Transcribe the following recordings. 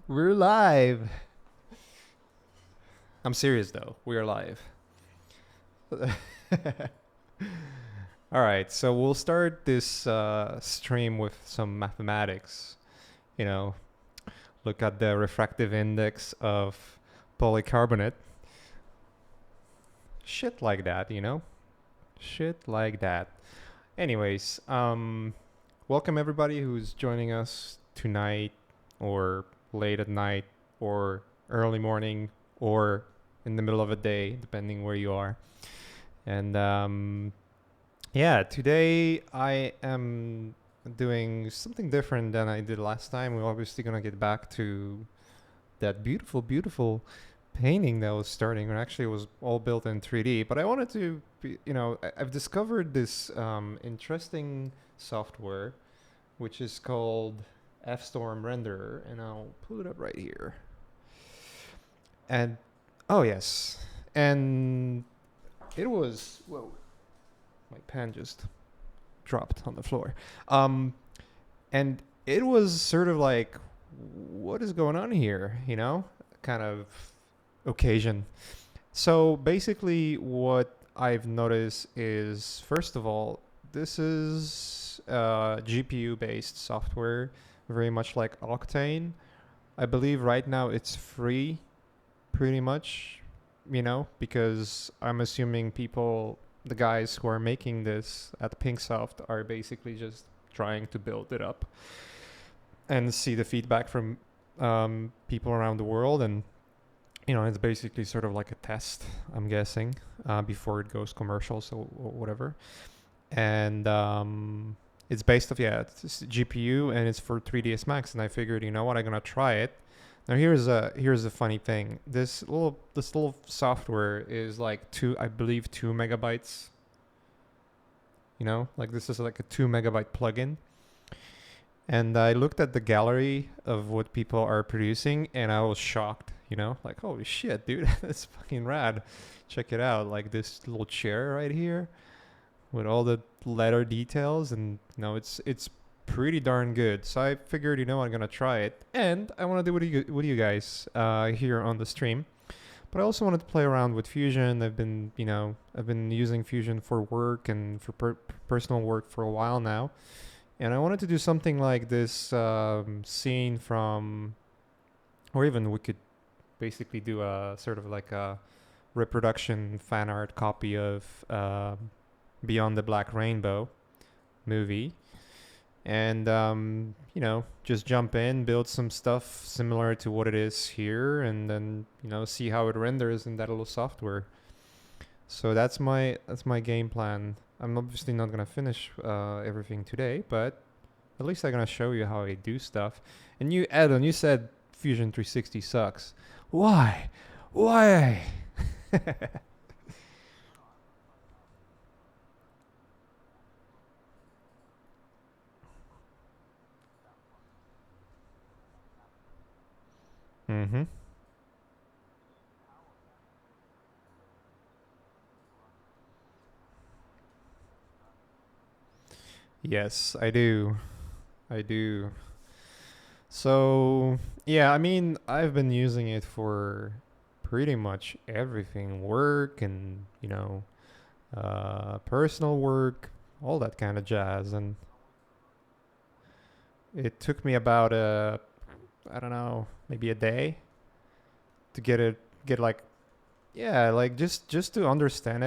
We're live. I'm serious though. We're live. All right, so we'll start this stream with some mathematics. You know, look at the refractive index of polycarbonate. Shit like that. Shit like that. Anyways, welcome everybody who's joining us tonight or late at night or early morning or in the middle of a day, depending where you are. And yeah, today I am doing something different than I did last time. We're obviously going to get back to that beautiful, beautiful painting that was starting, or actually it was all built in 3D. But I wanted to, I've discovered this interesting software, which is called F-Storm Renderer, and I'll pull it up right here. And oh yes, and it was whoa, my pen just dropped on the floor. Um, and it was sort of like, what is going on here? Kind of occasion. So basically, what I've noticed is, first of all, this is GPU-based software, very much like Octane. I believe right now it's free, pretty much, because I'm assuming the guys who are making this at Pinksoft, are basically just trying to build it up and see the feedback from people around the world. And it's basically sort of like a test, I'm guessing, before it goes commercial, so whatever. And it's based off, it's GPU, and it's for 3ds Max. And I figured, you know what, I'm gonna try it. Now here's a funny thing. This little software is like I believe 2 MB. Like this is like a 2 MB plugin. And I looked at the gallery of what people are producing, and I was shocked. Like, holy shit, dude, that's fucking rad. Check it out, like this little chair right here with all the letter details, and it's pretty darn good. So I figured, I'm gonna try it, and I want to do with you guys here on the stream. But I also wanted to play around with Fusion. I've been using Fusion for work and for personal work for a while now, and I wanted to do something like this scene from, or even we could basically do a sort of like a reproduction fan art copy of Beyond the Black Rainbow movie, and just jump in, build some stuff similar to what it is here, and then see how it renders in that little software. So that's my game plan. I'm obviously not gonna finish everything today, but at least I'm gonna show you how I do stuff. And you, Adam, you said Fusion 360 sucks. Why? Mm-hmm. Yes, I do. I do. So, yeah, I mean, I've been using it for pretty much everything, work and, personal work, all that kind of jazz. And it took me about I don't know, maybe a day to get like, yeah, like just to understand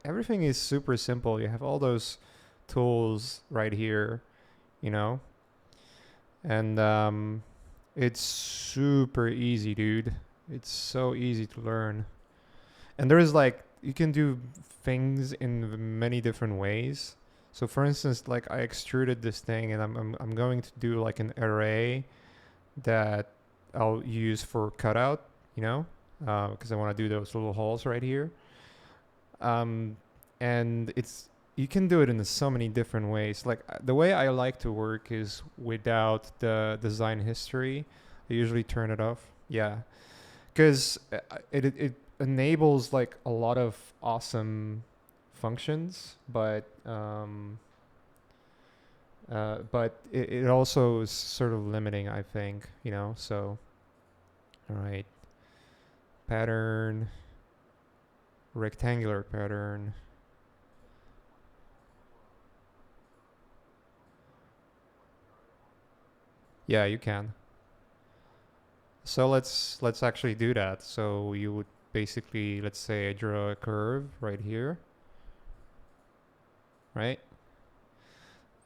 everything is super simple. You have all those tools right here, you know, and it's super easy, dude. It's so easy to learn. And there is like, you can do things in many different ways. So for instance, like I extruded this thing, and I'm going to do like an array that I'll use for cutout, because I want to do those little holes right here. Um, and you can do it in so many different ways. Like the way I like to work is without the design history. I usually turn it off. Yeah, because it enables like a lot of awesome functions, but it also is sort of limiting, I think. So All right. Pattern. Rectangular pattern. Yeah, you can. So let's actually do that. So you would basically, let's say I draw a curve right here, right?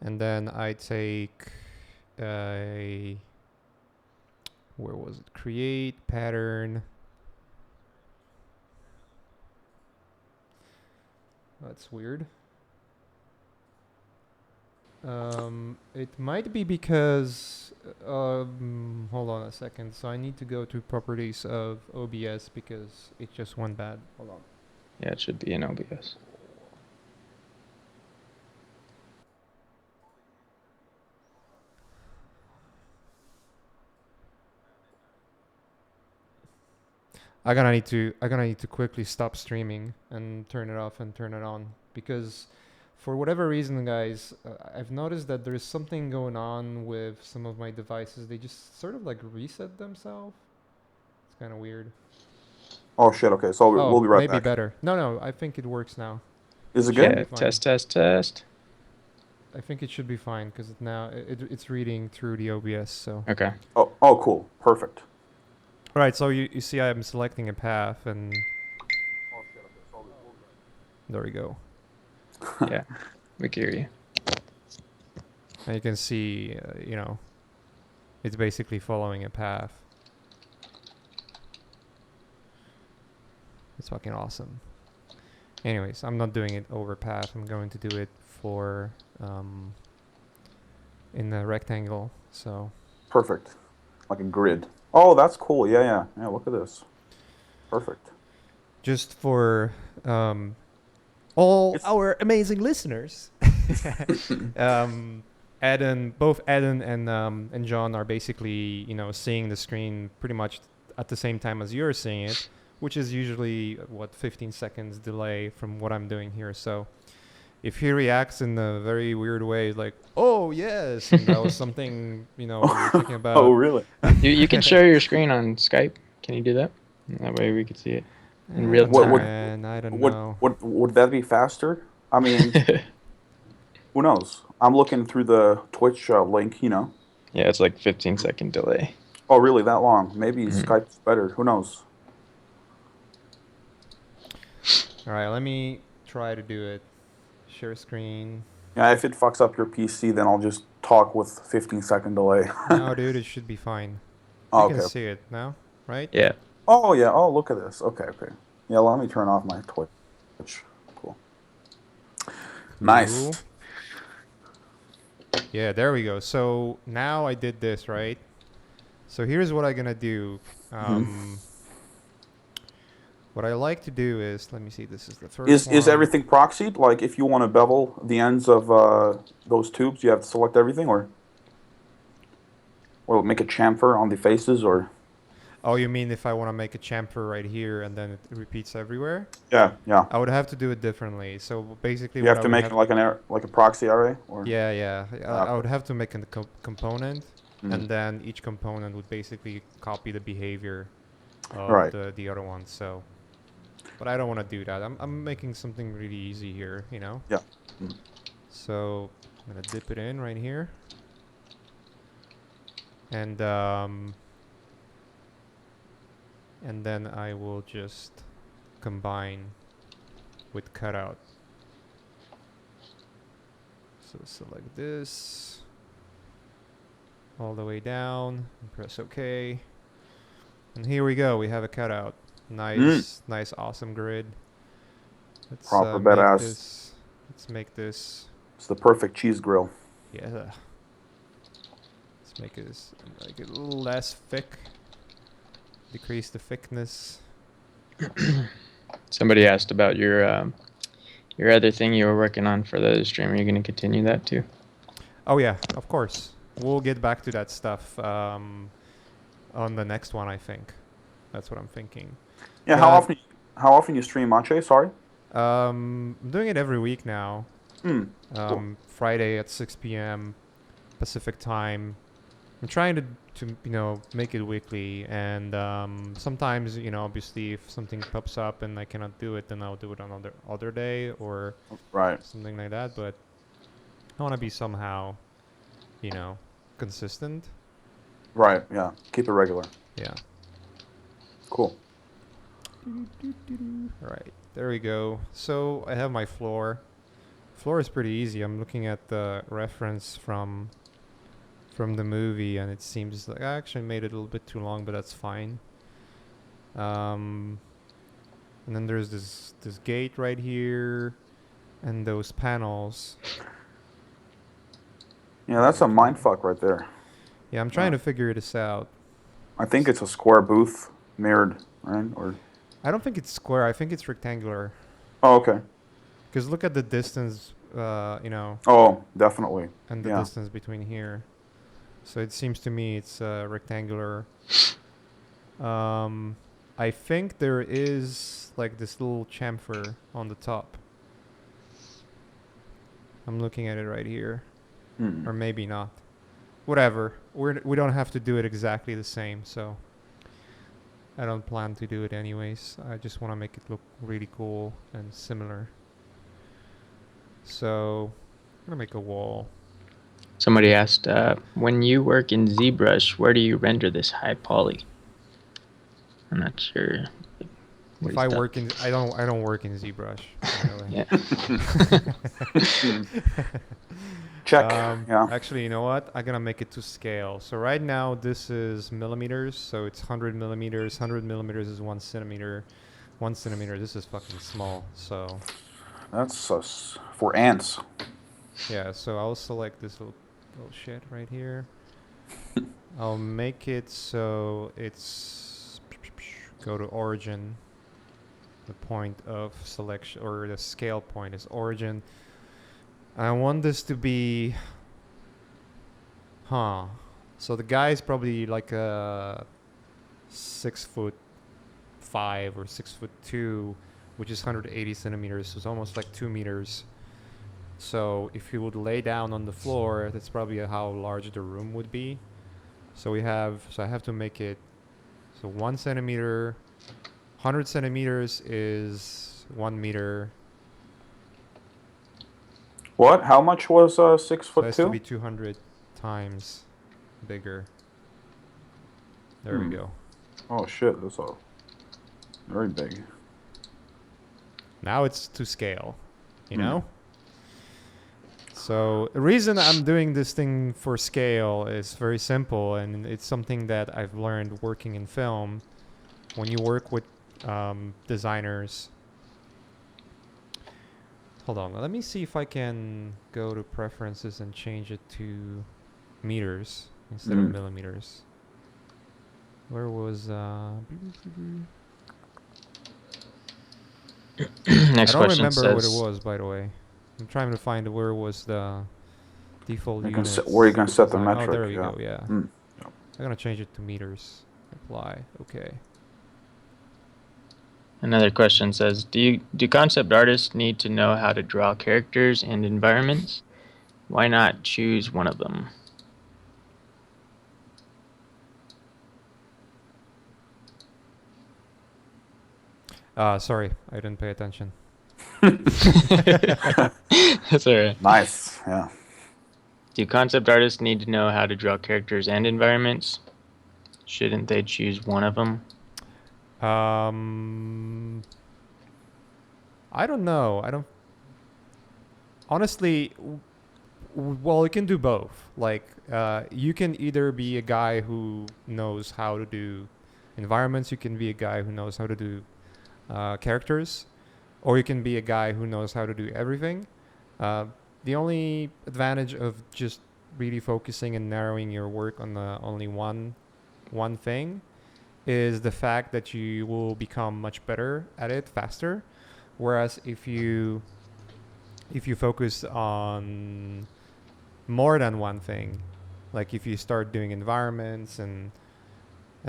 And then I take a, where was it? Create pattern. That's weird. It might be because, hold on a second. So I need to go to properties of OBS because it just went bad. Hold on. Yeah, it should be in OBS. I gonna need to quickly stop streaming and turn it off and turn it on because for whatever reason, guys, I've noticed that there's something going on with some of my devices. They just sort of like reset themselves. It's kind of weird. Oh shit. Okay, so we'll Oh, be right maybe back. better. No, I think it works now. Is it It should good? be Yeah, fine. test. I think it should be fine because now it's reading through the OBS. So, Okay. Oh, cool. Perfect. all right. So you see, I'm selecting a path, and there we go. Yeah, we can hear you. And you can see, it's basically following a path. It's fucking awesome. Anyways, I'm not doing it over path. I'm going to do it for in the rectangle. So Perfect. Like a grid. Oh, that's cool. Yeah. Look at this. Perfect. just for all It's our amazing listeners, um, both Eden and John are basically seeing the screen pretty much at the same time as you're seeing it, which is usually 15 seconds delay from what I'm doing here. So if he reacts in a very weird way, like, oh yes, and that was something we were thinking oh, about. really? You can share your screen on Skype. Can you do that? That way we can see it in real What would time. Man, I don't would know. would that be faster? I mean, who knows? I'm looking through the Twitch link. Yeah, it's like 15-second delay. Oh, really? That long? Maybe Mhm. Skype's better. Who knows? All right, let me try to do it. Share screen. Yeah, if it fucks up your PC, then I'll just talk with 15-second delay. No, dude, it should be fine. You Oh, can okay. see it now, right? Yeah. Oh, yeah. Oh, look at this. Okay. Yeah, let me turn off my Twitch. Cool. Nice. Cool. Yeah, there we go. So now I did this, right? So here's what I'm gonna do. Mhm. What I like to do is, let me see, this is the first Is one. everything proxied? Like, if you want to bevel the ends of those tubes, you have to select everything, or make a chamfer on the faces, or Oh, you mean if I want to make a chamfer right here and then it repeats everywhere? yeah. I would have to do it differently. So basically You what have I to would make have, it like a proxy array, or yeah. I okay. would have to make a component, Mhm. and then each component would basically copy the behavior of Right. the other one. So, but I don't want to do that. I'm making something really easy here, Yeah. Mhm. So I'm gonna dip it in right here, and then I will just combine with cutout. So select this all the way down and press OK. And here we go. We have a cutout. Mm. Nice, awesome grid. Let's Proper make badass. this. Let's make this. It's the perfect cheese grill. Yeah. Let's make this like a little less thick. Decrease the thickness. Somebody asked about your other thing you were working on for the stream. Are you going to continue that too? Oh yeah, of course. We'll get back to that stuff on the next one. I think that's what I'm thinking. Yeah. But How often you stream, Maciej? Sorry. I'm doing it every week now. Cool. Friday at 6 p.m. Pacific time. I'm trying to make it weekly, and sometimes obviously if something pops up and I cannot do it, then I'll do it on other day or Right. something like that. But I want to be somehow consistent. Right. Yeah. Keep it regular. Yeah. Cool. All right, there we go. So I have my floor. Floor is pretty easy. I'm looking at the reference from the movie, and it seems like I actually made it a little bit too long, but that's fine. And then there's this gate right here, and those panels. Yeah, that's a mind fuck right there. Yeah, I'm trying to figure this out. I think it's a square booth mirrored, right? Or I don't think it's square. I think it's rectangular. oh, okay. Because look at the distance, Oh, definitely. and the Yeah. distance between here. So it seems to me it's rectangular. I think there is like this little chamfer on the top. I'm looking at it right here. Hmm. Or maybe not. Whatever. We don't have to do it exactly the same, so I don't plan to do it anyways. I just want to make it look really cool and similar. So I'm gonna make a wall. Somebody asked, when you work in ZBrush, where do you render this high poly? I'm not sure. If I work in, I don't work in ZBrush. Yeah. Check. Yeah. Actually, you know what? I'm gonna make it to scale. So right now this is millimeters, so it's 100 millimeters. 100 millimeters is 1 centimeter. 1 centimeter. This is fucking small. So That's for ants. yeah. So I'll select this little shit right here. I'll make it so it's go to origin. The point of selection or the scale point is origin. I want this to be, so the guy is probably like a 6'5" or 6'2", which is 180 centimeters. So it's almost like 2 meters. So if you would lay down on the floor, that's probably how large the room would be. So I have to make it, so 1 centimeter, 100 centimeters is 1 meter. What? How much was 6 So it foot has to two? be 200 times bigger. There we go. Oh shit, that's very big. Now it's to scale, you know? So the reason I'm doing this thing for scale is very simple, and it's something that I've learned working in film. When you work with designers, hold on, let me see if I can go to preferences and change it to meters instead of millimeters. Where was Next I don't question remember what says, it was, by the way. I'm trying to find where was the default You can units. where you can set the design. metric. Oh, there you yeah. go. Yeah. Mm. I'm gonna change it to meters. Apply. Okay. another question says, do concept artists need to know how to draw characters and environments? Why not choose one of them? Sorry, I didn't pay attention. That's all right. Nice. Yeah. Do concept artists need to know how to draw characters and environments? Shouldn't they choose one of them? I don't know. I don't. Honestly, well, you can do both. Like, you can either be a guy who knows how to do environments. You can be a guy who knows how to do characters, or you can be a guy who knows how to do everything. The only advantage of just really focusing and narrowing your work on only one thing is the fact that you will become much better at it faster. Whereas if you focus on more than one thing, like if you start doing environments and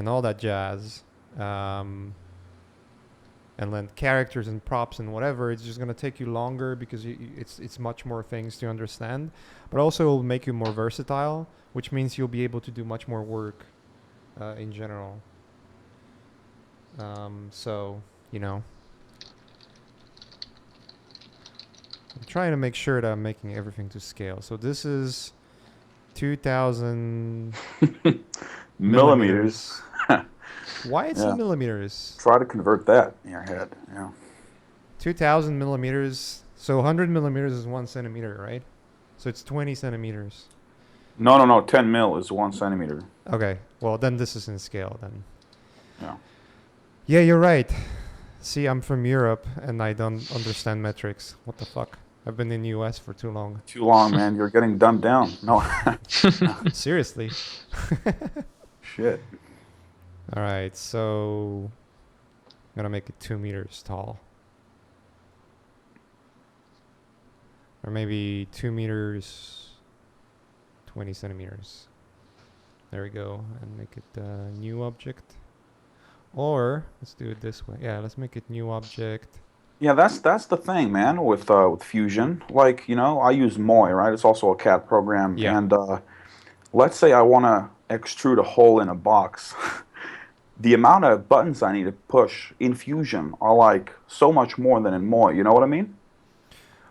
all that jazz, and then characters and props and whatever, it's just gonna take you longer because it's much more things to understand, but also it'll make you more versatile, which means you'll be able to do much more work in general. So, you know, I'm trying to make sure that I'm making everything to scale. So this is 2000 Millimeters. millimeters. Why it's in Yeah. millimeters? Try to convert that in your head. Yeah. 2000 millimeters. So 100 millimeters is 1 centimeter, right? So it's 20 centimeters. No, no, no. 10 mil is 1 centimeter. Okay, well then this is in scale then. Yeah. Yeah, you're right. See, I'm from Europe and I don't understand metrics. What the fuck? I've been in the US for too long. Too long, man. You're getting dumbed down. No. Seriously. Shit. All right, so I'm gonna make it 2 meters tall, or maybe 2 meters, 20 centimeters. There we go, and make it a new object. Or let's do it this way. Yeah, let's make it new object. Yeah, that's the thing, man, with Fusion. Like, I use Moi, right? It's also a CAD program, Yeah. and let's say I want to extrude a hole in a box. The amount of buttons I need to push in Fusion are like so much more than in Moi. You know what I mean?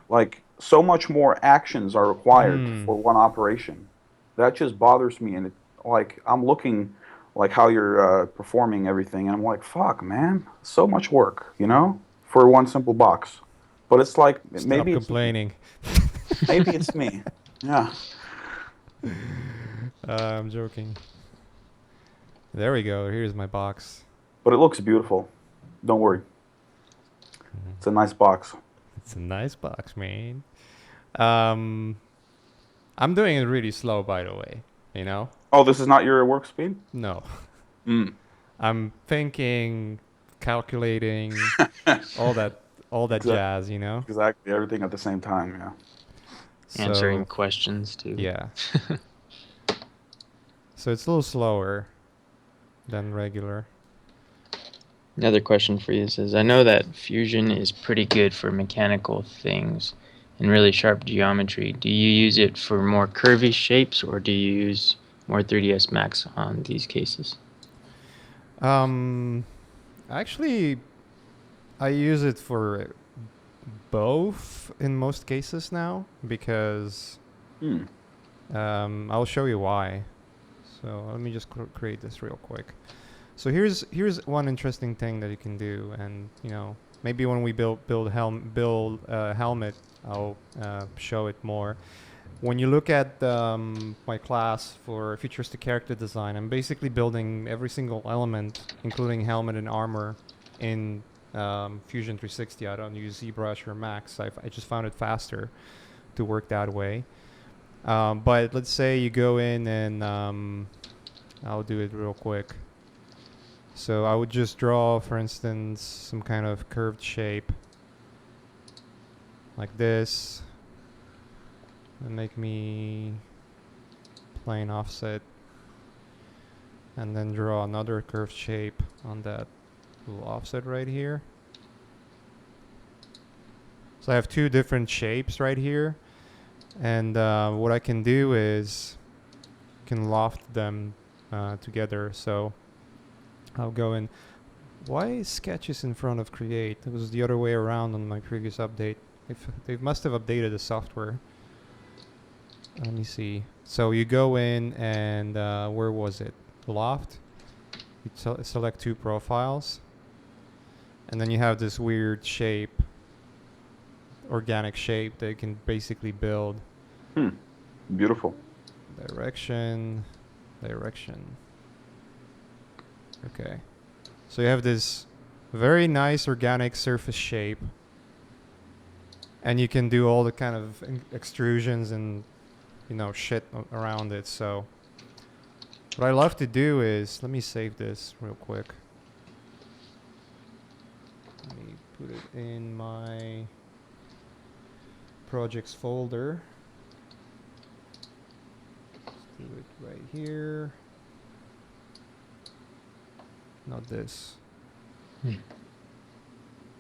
Like so much more actions are required Hmm. for one operation. That just bothers me, and like I'm looking like how you're performing everything, and I'm like, fuck, man, so much work, for one simple box. But it's like Stop complaining. maybe it's me. Yeah. I'm joking. There we go. Here's my box. But it looks beautiful. Don't worry. It's a nice box. It's a nice box, man. Um, I'm doing it really slow, by the way. You know? Oh, this is not your work speed? No. Mm. I'm thinking, calculating, all that Exactly. jazz, you know? Exactly. Everything at the same time, yeah. Answering So, questions too. yeah. So it's a little slower than regular. Another question for you says, I know that Fusion is pretty good for mechanical things and really sharp geometry. Do you use it for more curvy shapes, or do you use more 3ds Max on these cases? Actually, I use it for both in most cases now because Hmm. I'll show you why. So let me just create this real quick. So here's one interesting thing that you can do, and maybe when we build helmet, I'll show it more. When you look at my class for futuristic character design, I'm basically building every single element, including helmet and armor, in Fusion 360. I don't use ZBrush or Max. I just found it faster to work that way. But let's say you go in and I'll do it real quick. So I would just draw, for instance, some kind of curved shape like this, and make me plane offset, and then draw another curved shape on that little offset right here. So I have two different shapes right here, and what I can do is can loft them together. So I'll go in. Why is sketches in front of create? It was the other way around on my previous update. They must have updated the software. Let me see. So you go in and where was it? Loft. You select two profiles, and then you have this weird shape, organic shape that you can basically build. Beautiful. Direction. Okay. So you have this very nice organic surface shape, and you can do all the kind of extrusions and shit around it. So what I love to do is, let me save this real quick. Let me put it in my projects folder. Let's do it right here. Not this.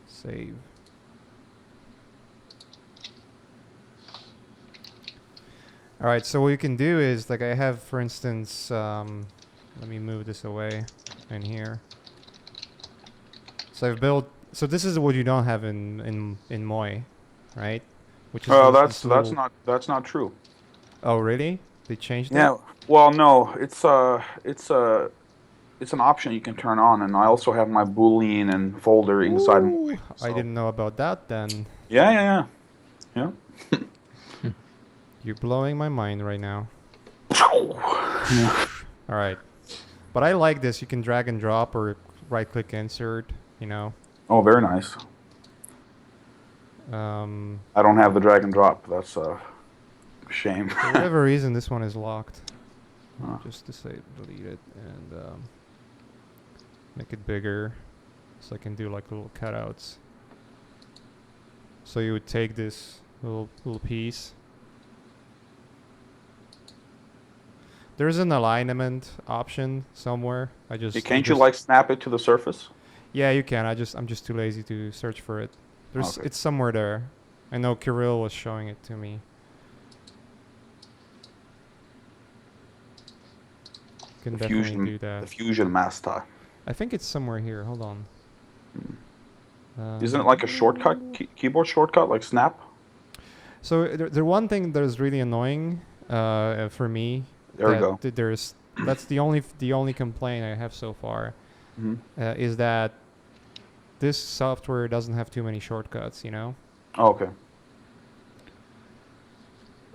Save. All right, so what you can do is, like, I have, for instance, Let me move this away in here. So I've built. So this is what you don't have in Moi, right? Which is this little. That's not true. Oh really? They changed it? Yeah. Well, no, it's an option you can turn on, and I also have my Boolean and folder inside Moi. Ooh, I So didn't know about that then. yeah, yeah, yeah, You're blowing my mind right now. yeah. All right. But I like this. You can drag and drop or right click insert, you know. Oh, very nice. Um, I don't have the drag and drop. That's a shame. for whatever reason, this one is locked. Huh. Just to say, delete it and make it bigger so I can do like little cutouts. So you would take this little piece. There's an alignment option somewhere. Can't you like snap it to the surface? Yeah, you can. I'm just too lazy to search for it. Okay. It's somewhere there. I know Kirill was showing it to me. Can definitely do that. The fusion master. I think it's somewhere here. Hold on. Isn't it like a shortcut, keyboard shortcut, like snap? So the one thing that is really annoying for me. There we go. That's the only complaint I have so far. Is that this software doesn't have too many shortcuts, you know? Oh, okay.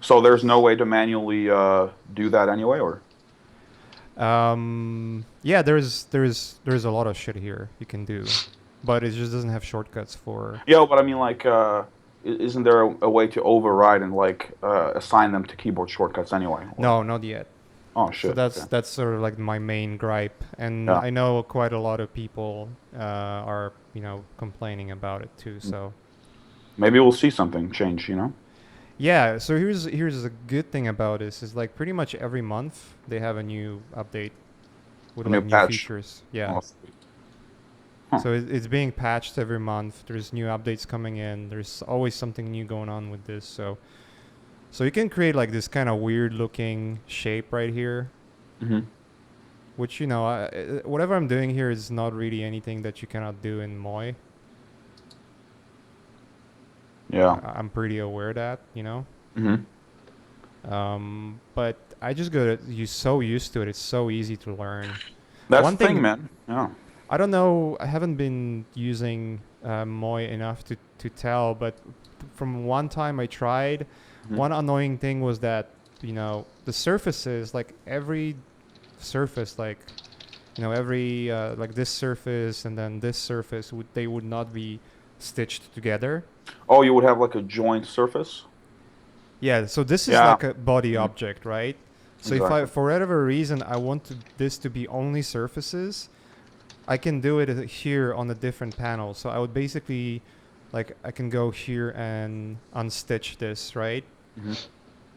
So there's no way to manually do that anyway, or? Yeah, there's a lot of shit here you can do, but it just doesn't have shortcuts for. Yeah, but I mean, like, isn't there a way to override and like assign them to keyboard shortcuts anyway? Or? No, not yet. Oh shit. So that's sort of like my main gripe, and Yeah. I know quite a lot of people are complaining about it too. So Maybe we'll see something change. You know. yeah. So here's a good thing about this is like pretty much every month they have a new update with A new like new patch. features. Yeah. Oh, sweet. Huh. So it's being patched every month. There's new updates coming in. There's always something new going on with this. So you can create like this kind of weird looking shape right here, which whatever I'm doing here is not really anything that you cannot do in Moi. Yeah. I'm pretty aware of that, you know. Mm-hmm. But I just so used to it. It's so easy to learn. That's One the thing, thing- man. Yeah. I don't know. I haven't been using Moi enough to tell, but from one time I tried, one annoying thing was that the surfaces, like every surface, like every like this surface and then this surface they would not be stitched together. Oh, you would have like a joint surface. Yeah. So this is Yeah. like a body object, right? So if Exactly. for whatever reason I want this to be only surfaces, I can do it here on a different panel. So I would basically, like, I can go here and unstitch this, right?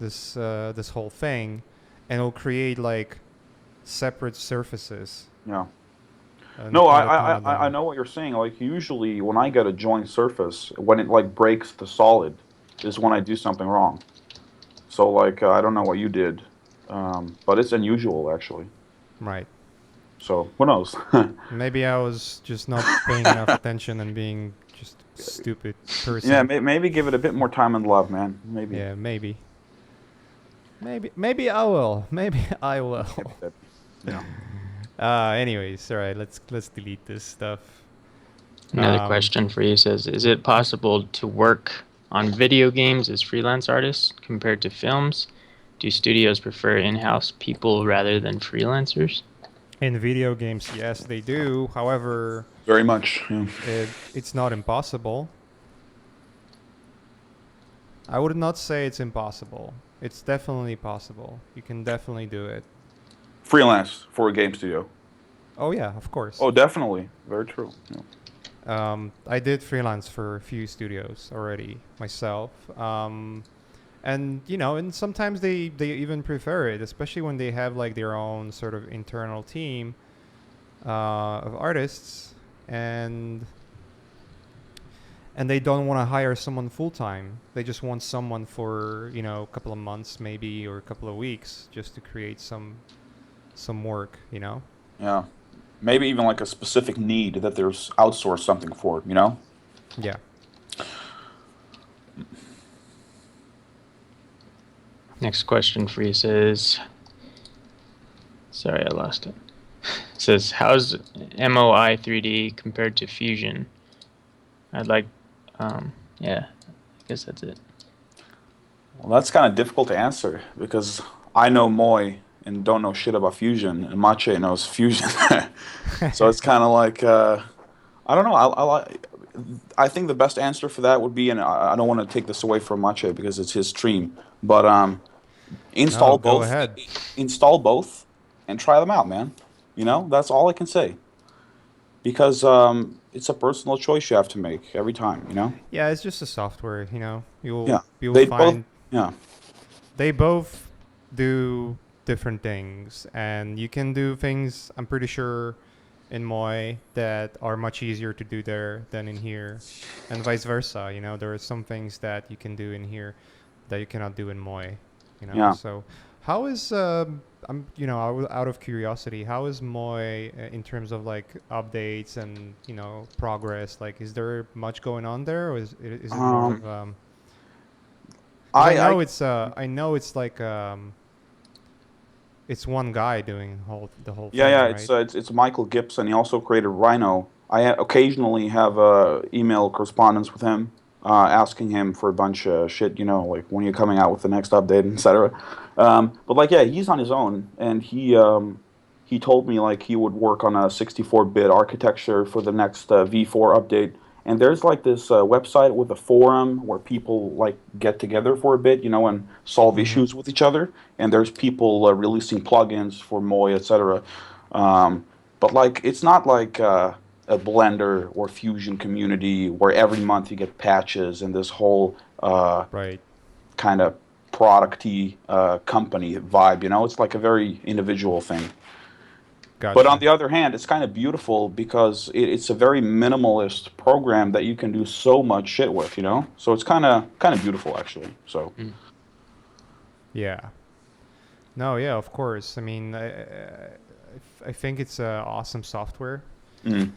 This whole thing, and it'll create like separate surfaces. Yeah. and No, put a ton of I them. know what you're saying. Like usually when I get a joint surface, when it like breaks the solid, is when I do something wrong. So like I don't know what you did, but it's unusual actually. Right. So who knows? Maybe I was just not paying enough attention and being just a stupid person. Yeah, maybe give it a bit more time and love, man. Maybe. Yeah, maybe. Maybe I will. Maybe I will. Yeah. Anyways, all right. Let's delete this stuff. Another question for you says, is it possible to work on video games as freelance artists compared to films? Do studios prefer in-house people rather than freelancers? In video games, yes, they do. However, Very much. Yeah. it's not impossible. I would not say it's impossible. It's definitely possible. You can definitely do it. Freelance for a game studio. Oh yeah, of course. Oh, definitely. Very true. Yeah. I did freelance for a few studios already myself. And sometimes they even prefer it, especially when they have like their own sort of internal team of artists, and they don't want to hire someone full time. They just want someone for a couple of months maybe, or a couple of weeks, just to create some some work, you know? Yeah. Maybe even like a specific need that there's outsourced something for, you know? Yeah. Next question for you says, sorry, I lost it. It says, how's MOI 3D compared to Fusion? I'd like, yeah, I guess that's it. Well, that's kind of difficult to answer because I know Moi and don't know shit about Fusion, and Maciej knows Fusion. So it's kind of like I don't know. I think the best answer for that would be, and I don't want to take this away from Maciej because it's his stream, but No, install go both, ahead. install both, and try them out, man. You know, that's all I can say because it's a personal choice you have to make every time. You know. Yeah, it's just a software, you know. Yeah. You'll They both. find Yeah. they both do different things, and you can do things, I'm pretty sure, in Moi that are much easier to do there than in here, and vice versa. You know, there are some things that you can do in here that you cannot do in Moi. You know, Yeah. so how is I'm out of curiosity, how is Moi in terms of like updates and progress? Like, is there much going on there, or is it more Um. of because I I know it's like it's one guy doing the whole Yeah, thing, yeah, right? it's Michael Gibson. He also created Rhino. Occasionally have email correspondence with him, asking him for a bunch of shit, like when you're coming out with the next update, etc. But like, yeah, he's on his own, and he told me like he would work on a 64-bit architecture for the next V4 update. And there's like this website with a forum where people like get together for a bit, and solve Mm-hmm. issues with each other. And there's people releasing plugins for Moi, etc. Um, but like, it's not like a Blender or Fusion community where every month you get patches and this whole Right. kind of producty company vibe. It's like a very individual thing. But on Gotcha. the other hand, it's kind of beautiful because it's a very minimalist program that you can do so much shit with. So it's kind of beautiful actually. So Mm. Yeah. No, yeah, of course. I mean, I think it's awesome software. mm.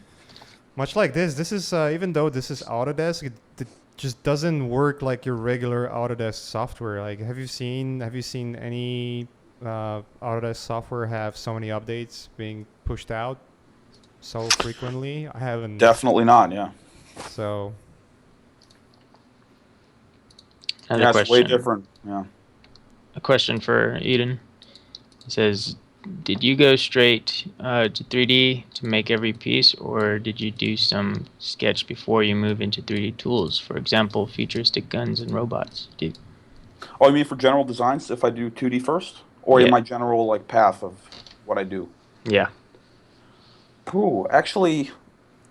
Much like this is even though this is Autodesk, it just doesn't work like your regular Autodesk software. Like, have you seen any Autodesk software have so many updates being pushed out so frequently? I haven't. Definitely not. Yeah, So Another yeah, it's way question. different. Yeah. A question for Eden. It says, did you go straight to 3D to make every piece, or did you do some sketch before you move into 3D tools? For example, futuristic guns and robots. Oh, you mean for general designs if I do 2D first, or in Yeah. my general like path of what I do? Yeah. Ooh, actually,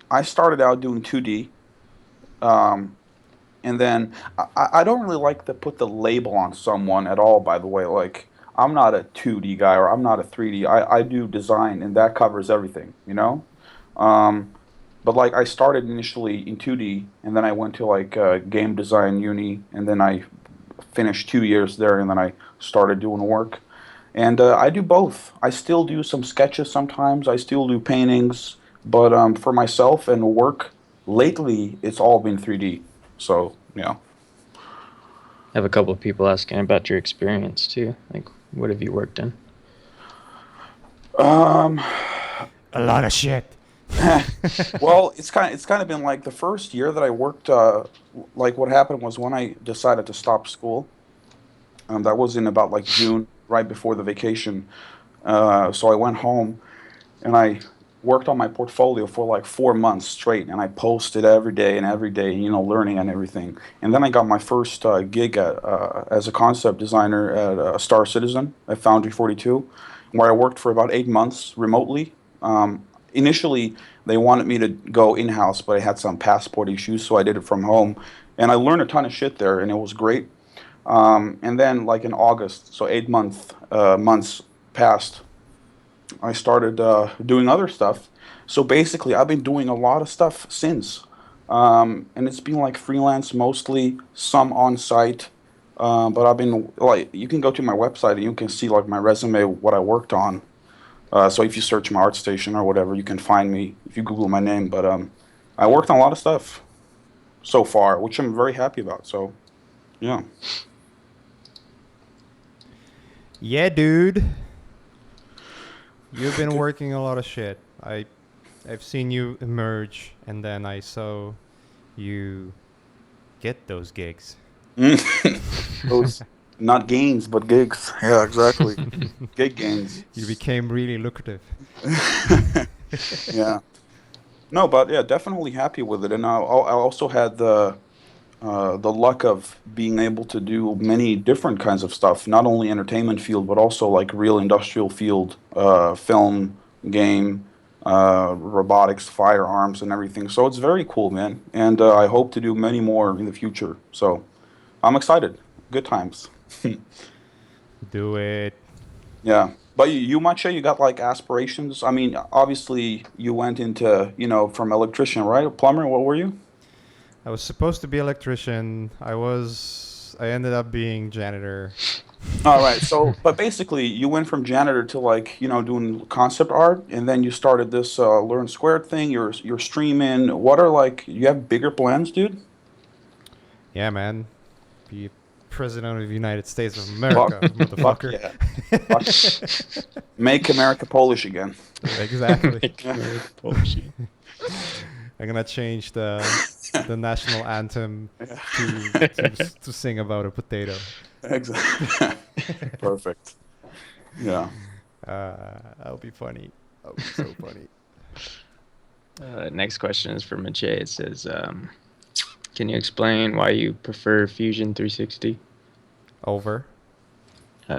I started out doing 2D. Um, And then I don't really like to put the label on someone at all, by the way. Like, I'm not a 2D guy or I'm not a 3D. I do design, and that covers everything. Um, but like, I started initially in 2D, and then I went to like game design uni, and then I finished 2 years there, and then I started doing work. And I do both. I still do some sketches sometimes, I still do paintings, but for myself and work, lately, it's all been 3D. So, yeah. I have a couple of people asking about your experience too. Like, what have you worked in? Um, a lot of shit. well, it's kind of been like the first year that I worked. Like what happened was when I decided to stop school. That was in about like June, right before the vacation. So I went home and I worked on my portfolio for like 4 months straight, and I posted every day, learning and everything. And then I got my first gig as a concept designer at Star Citizen at Foundry 42, where I worked for about 8 months remotely. Initially, they wanted me to go in house, but I had some passport issues, so I did it from home. And I learned a ton of shit there, and it was great. And then, like in August, so 8 months passed, I started doing other stuff. So basically, I've been doing a lot of stuff since. And it's been like freelance mostly, some on site. But I've been like, you can go to my website and you can see like my resume, what I worked on. So if you search my art station or whatever, you can find me if you Google my name. But I worked on a lot of stuff so far, which I'm very happy about. So yeah. Yeah, dude. You've been working a lot of shit. I've seen you emerge, and then I saw you get those gigs. Those not gains, but gigs. Yeah, exactly. Gig gains. You became really lucrative. Yeah. No, but yeah, definitely happy with it. And I also had the luck of being able to do many different kinds of stuff, not only entertainment field, but also like real industrial field, film, game, robotics, firearms, and everything. So it's very cool, man. And I hope to do many more in the future. So I'm excited. Good times. Do it. Yeah. But you Maciej, you got like aspirations. I mean, obviously you went into, from electrician, right? Plumber, what were you? I was supposed to be electrician. I ended up being janitor. All right. So, but basically, you went from janitor to like, doing concept art, and then you started this Learn Squared thing. You're streaming. What are like? You have bigger plans, dude? Yeah, man. Be president of the United States of Fuck, America, fuck motherfucker. yeah. Fuck. Make America Polish again. Exactly. Make America Polish. I'm gonna change the national anthem Yeah. to sing about a potato. Exactly. Perfect. Yeah. That'll be funny. That'll be so funny. Next question is for Maciej. It says, can you explain why you prefer Fusion 360? Over. I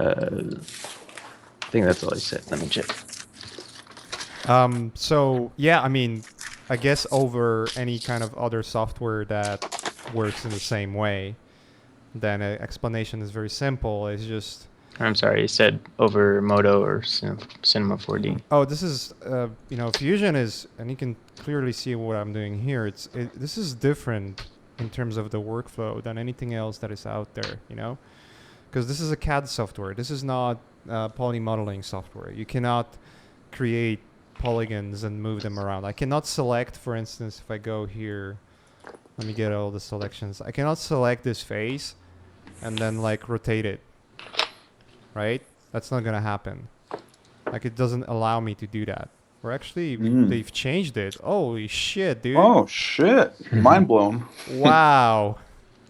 think that's all he said. Let me check. So yeah, I mean, I guess over any kind of other software that works in the same way, then an explanation is very simple. It's just, I'm sorry, he said over Modo or Cinema 4D. oh, this is, Fusion is, and you can clearly see what I'm doing here. This is different in terms of the workflow than anything else that is out there, because this is a CAD software. This is not poly modeling software. You cannot create polygons and move them around. I cannot select, for instance, if I go here, let me get all the selections. I cannot select this face and then like rotate it, right? That's not gonna happen. Like it doesn't allow me to do that. Or actually, they've changed it. Holy shit, dude. Oh shit! Mind blown. Wow.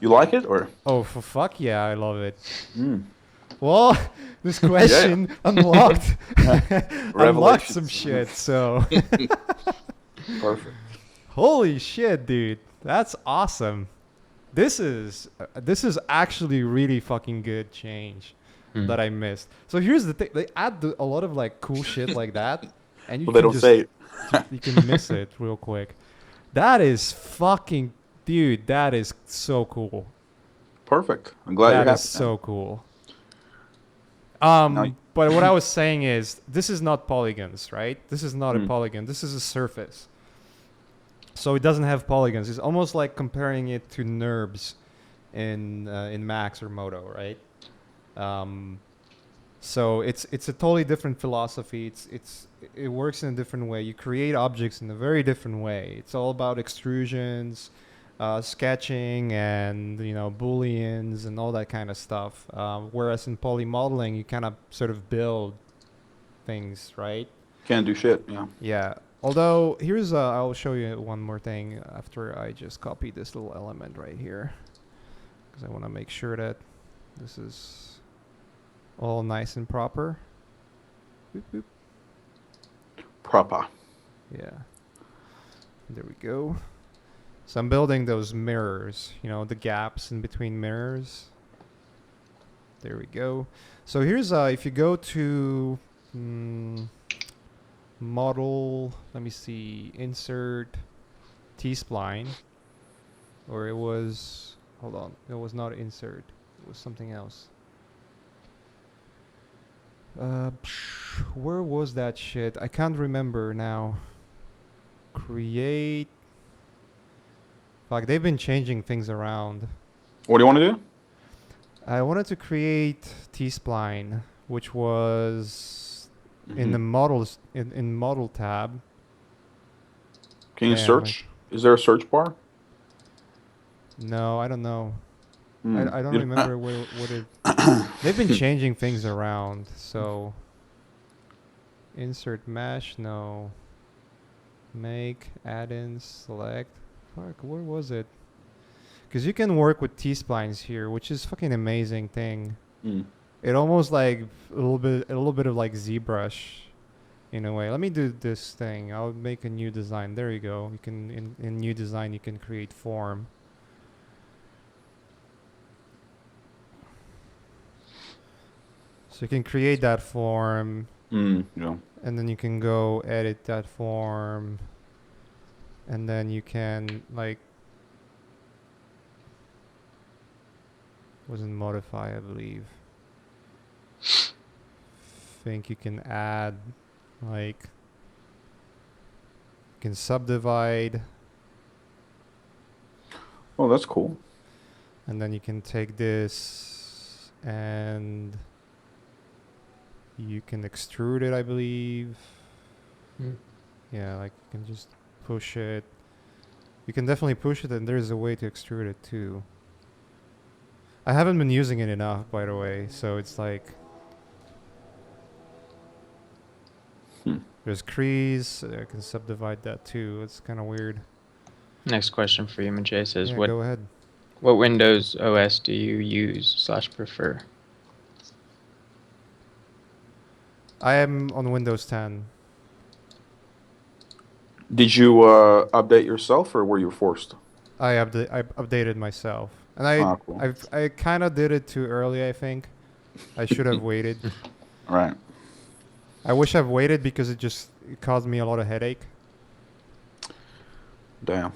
You like it or? Oh, for fuck yeah, I love it. Mm. Well, this question unlocked unlocked Revelations. some shit. So, Perfect. holy shit, dude, that's awesome. This is actually really fucking good change that I missed. So here's the thing: they add a lot of like cool shit like that, and you But they can don't say it. you can miss it real quick. That is fucking, dude. That is so cool. Perfect. I'm glad you're That happy. is so cool. Now- But what I was saying is, this is not polygons, right? This is not a polygon. This is a surface. So it doesn't have polygons. It's almost like comparing it to NURBS in Max or Modo, right? So it's a totally different philosophy. It works in a different way. You create objects in a very different way. It's all about extrusions, sketching, and booleans and all that kind of stuff. Whereas in poly modeling, you kind of sort of build things, right? Can't do shit. Yeah. Yeah. Although here's I'll show you one more thing after I just copy this little element right here, because I want to make sure that this is all nice and proper. Boop, boop. Proper. Yeah. There we go. So I'm building those mirrors, the gaps in between mirrors. There we go. So here's if you go to model, let me see, insert T-spline, or it was, hold on, it was not insert, it was something else. Where was that shit? I can't remember now. Create. Fuck, they've been changing things around. What do you want to do? I wanted to create T-spline, which was in Hmm. the models in model tab. Can you Damn, like search? Is there a search bar? no, I don't know. Hmm. I don't You remember what it. They've been changing things around. So insert mesh, no. Make add-ins, select. Fuck, where was it? Because you can work with T-splines here, which is fucking amazing thing. Hmm. It almost like a little bit of like ZBrush in a way. Let me do this thing. I'll make a new design. There you go. You can in new design you can create form. So you can create that form, Yeah. and then you can go edit that form, and then you can like wasn't modify I believe. Think you can add like you can subdivide, Oh, that's cool. and then you can take this and you can extrude it I believe. Hmm. Yeah, like you can just push it. You can definitely push it, and there's a way to extrude it too. I haven't been using it enough, by the way, so it's like Hmm. there's crease. I can subdivide that too. It's kind of weird. Next question for you, Maciej says, Yeah, what go ahead. what Windows OS do you use / prefer? I am on Windows 10. Did you update yourself, or were you forced? I updated myself, and Ah, cool. I kind of did it too early. I think I should have waited. Right. I wish I've waited because it caused me a lot of headache. Damn.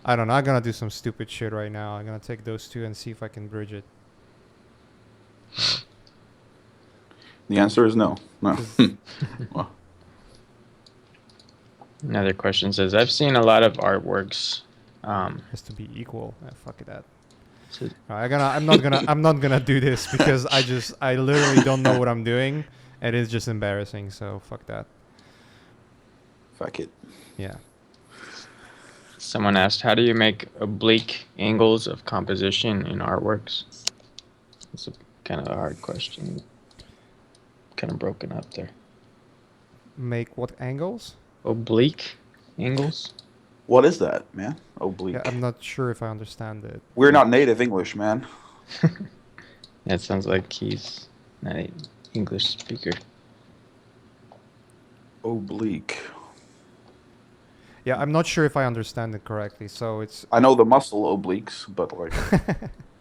I don't know. I'm gonna do some stupid shit right now. I'm gonna take those two and see if I can bridge it. The answer is no. No. Cause Well, Another question says, I've seen a lot of artworks. has to be equal. Fuck that. So I'm not gonna do this because I literally don't know what I'm doing, and it's just embarrassing. So fuck that. fuck it. Yeah. someone asked, how do you make oblique angles of composition in artworks? It's a kind of a hard question. Kind of broken up there. Make what angles? Oblique angles? What is that, man? Yeah, Oblique. I'm not sure if I understand it. We're not native English, man. That sounds like he's not an English speaker. Oblique. Yeah, I'm not sure if I understand it correctly. So it's I know the muscle obliques, but like,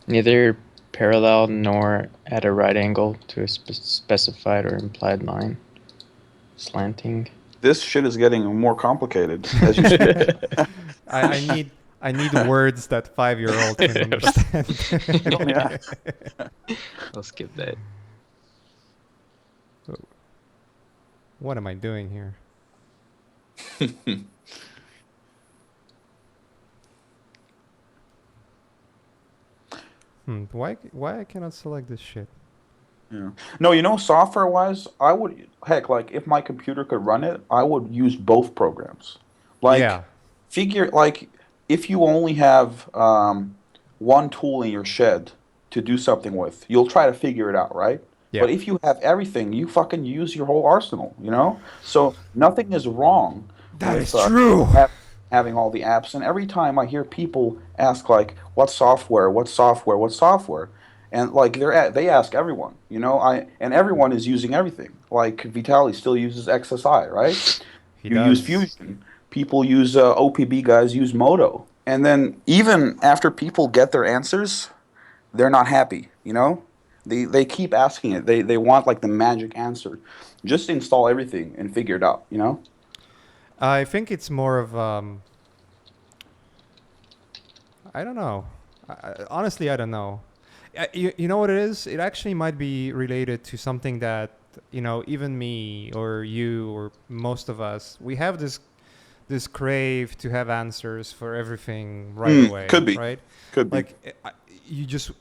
Neither parallel nor at a right angle to a specified or implied line. Slanting. this shit is getting more complicated as you speak. I need words that 5-year-old can understand. Yeah. I'll skip that. What am I doing here? Why I cannot select this shit? Yeah. No, software wise, I would, heck, like if my computer could run it, I would use both programs. Like, Yeah. figure, like, if you only have one tool in your shed to do something with, you'll try to figure it out, right? Yeah. But if you have everything, you fucking use your whole arsenal, you know? So nothing is wrong That with is true. having all the apps. And every time I hear people ask, like, what software, what software, what software? And like they ask everyone, and everyone is using everything. Like Vitaly still uses XSI, right? He You use does. Fusion. People use OPB guys use Moto. And then even after people get their answers, they're not happy. They keep asking it. They want like the magic answer. Just install everything and figure it out. I think it's more of I don't know. Honestly, I don't know. You know what it is? It actually might be related to something that even me or you or most of us we have this crave to have answers for everything right away, Could be. right? Could be. Like you just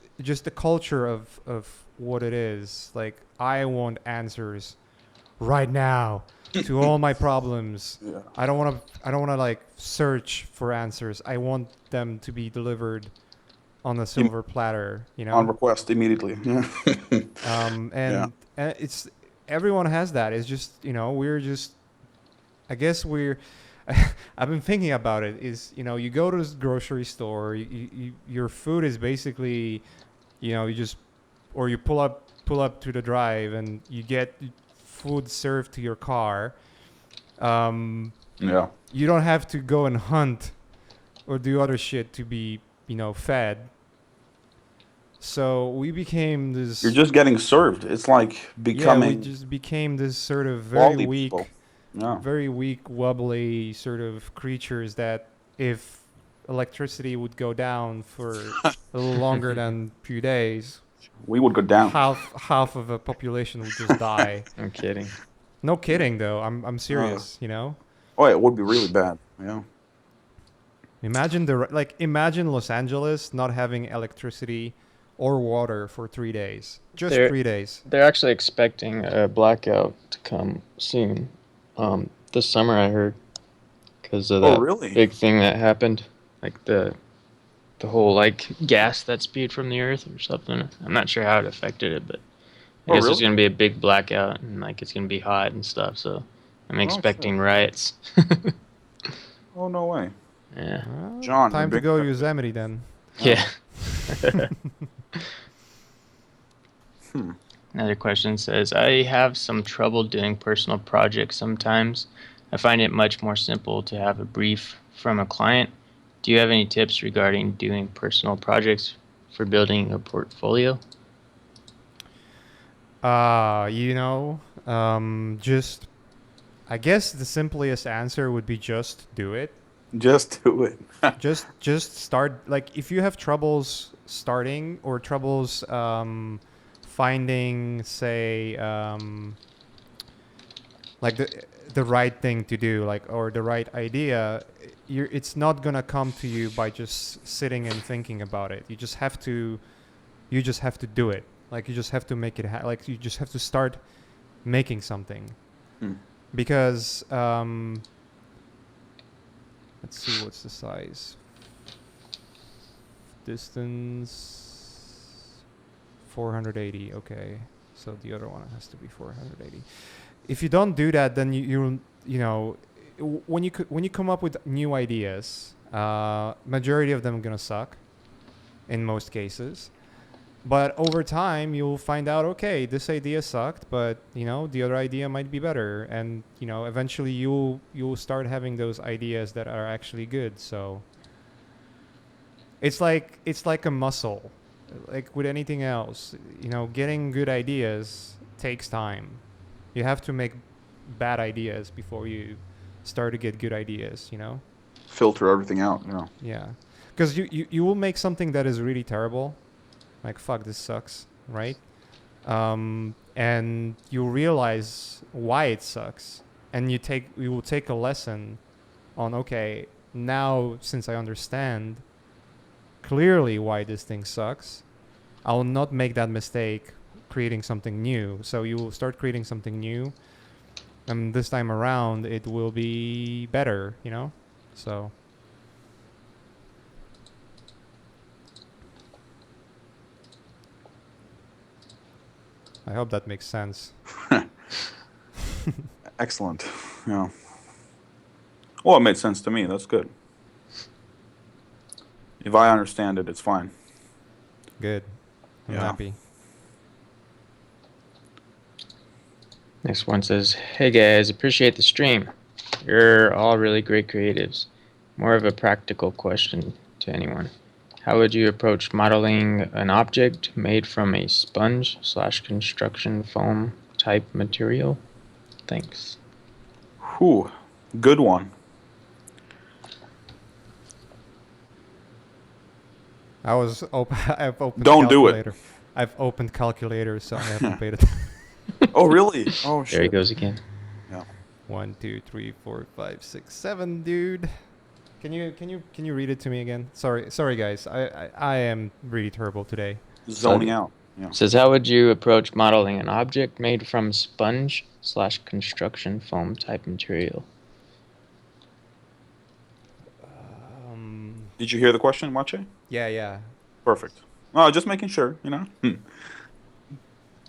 the culture of what it is. Like I want answers right now to all my problems. Yeah. I don't want to. I don't want to like search for answers. I want them to be delivered on a Im- silver platter. You on know. request immediately. Yeah. Yeah. And it's everyone has that. It's just we're just. I guess we're. I've been thinking about it. Is you go to this grocery store. Your food is basically you just or you pull up to the drive and you get food served to your car. Um, Yeah. you don't have to go and hunt or do other shit to be fed. So we became You're this. just getting served. It's like Yeah, we becoming just became this sort of quality people. Yeah. very weak, wobbly sort of creatures that if electricity would go down for a little longer than a few days, We would go down. half of a population would just die. I'm kidding. No kidding though. I'm Uh, serious. oh, it would be really bad. Yeah. Imagine Los Angeles not having electricity or water for 3 days. Just They're 3 days. they're actually expecting a blackout to come soon. This summer I heard because of Oh, that really? big thing that happened, like the whole like gas that spewed from the earth or something. I'm not sure how it affected it, but I Oh, guess there's really? gonna be a big blackout and like it's gonna be hot and stuff. So I'm Oh, shit. expecting riots. Oh, no way. Yeah. Well, John, you're time to big. go to Yosemite then. Yeah. Hmm. Another question says, I have some trouble doing personal projects sometimes. I find it much more simple to have a brief from a client. Do you have any tips regarding doing personal projects for building a portfolio? Just I guess the simplest answer would be just do it. Just do it. Just start. Like if you have troubles starting or troubles finding, say, like the right thing to do, like or the right idea, it's not gonna come to you by just sitting and thinking about it. You just have to do it. Like you just have to make it. Like you just have to start making something Hmm. because let's see what's the size. Distance 480. Okay, so the other one has to be 480. If you don't do that, then when you come up with new ideas, majority of them are gonna suck in most cases. But over time, you'll find out, okay, this idea sucked, but the other idea might be better, and eventually you'll start having those ideas that are actually good. So it's like a muscle, like with anything else. Getting good ideas takes time. You have to make bad ideas before you start to get good ideas. Filter everything out. Yeah. Yeah, because you will make something that is really terrible, like fuck this sucks, right? And you realize why it sucks, and you will take a lesson on, okay, now since I understand clearly why this thing sucks, I will not make that mistake creating something new. So you will start creating something new, and this time around it will be better. So I hope that makes sense. Excellent. Yeah. Well, it made sense to me. That's good. If I understand it, it's fine. Good. I'm Yeah. happy. Next one says, hey guys, appreciate the stream. You're all really great creatives. More of a practical question to anyone. How would you approach modeling an object made from a sponge/construction foam type material? Thanks. Whew. Good one. I've opened Don't do it. calculator. I've opened calculator, so I haven't paid it. Oh, really? Oh, There he shit. goes again. Yeah. 1, 2, 3, 4, 5, 6, 7, dude. Can you read it to me again? Sorry guys. I am really terrible today. Zoning out. Yeah. Says, how would you approach modeling an object made from sponge / construction foam type material? Did you hear the question, Maciej? Yeah. Perfect. Oh, just making sure, you know.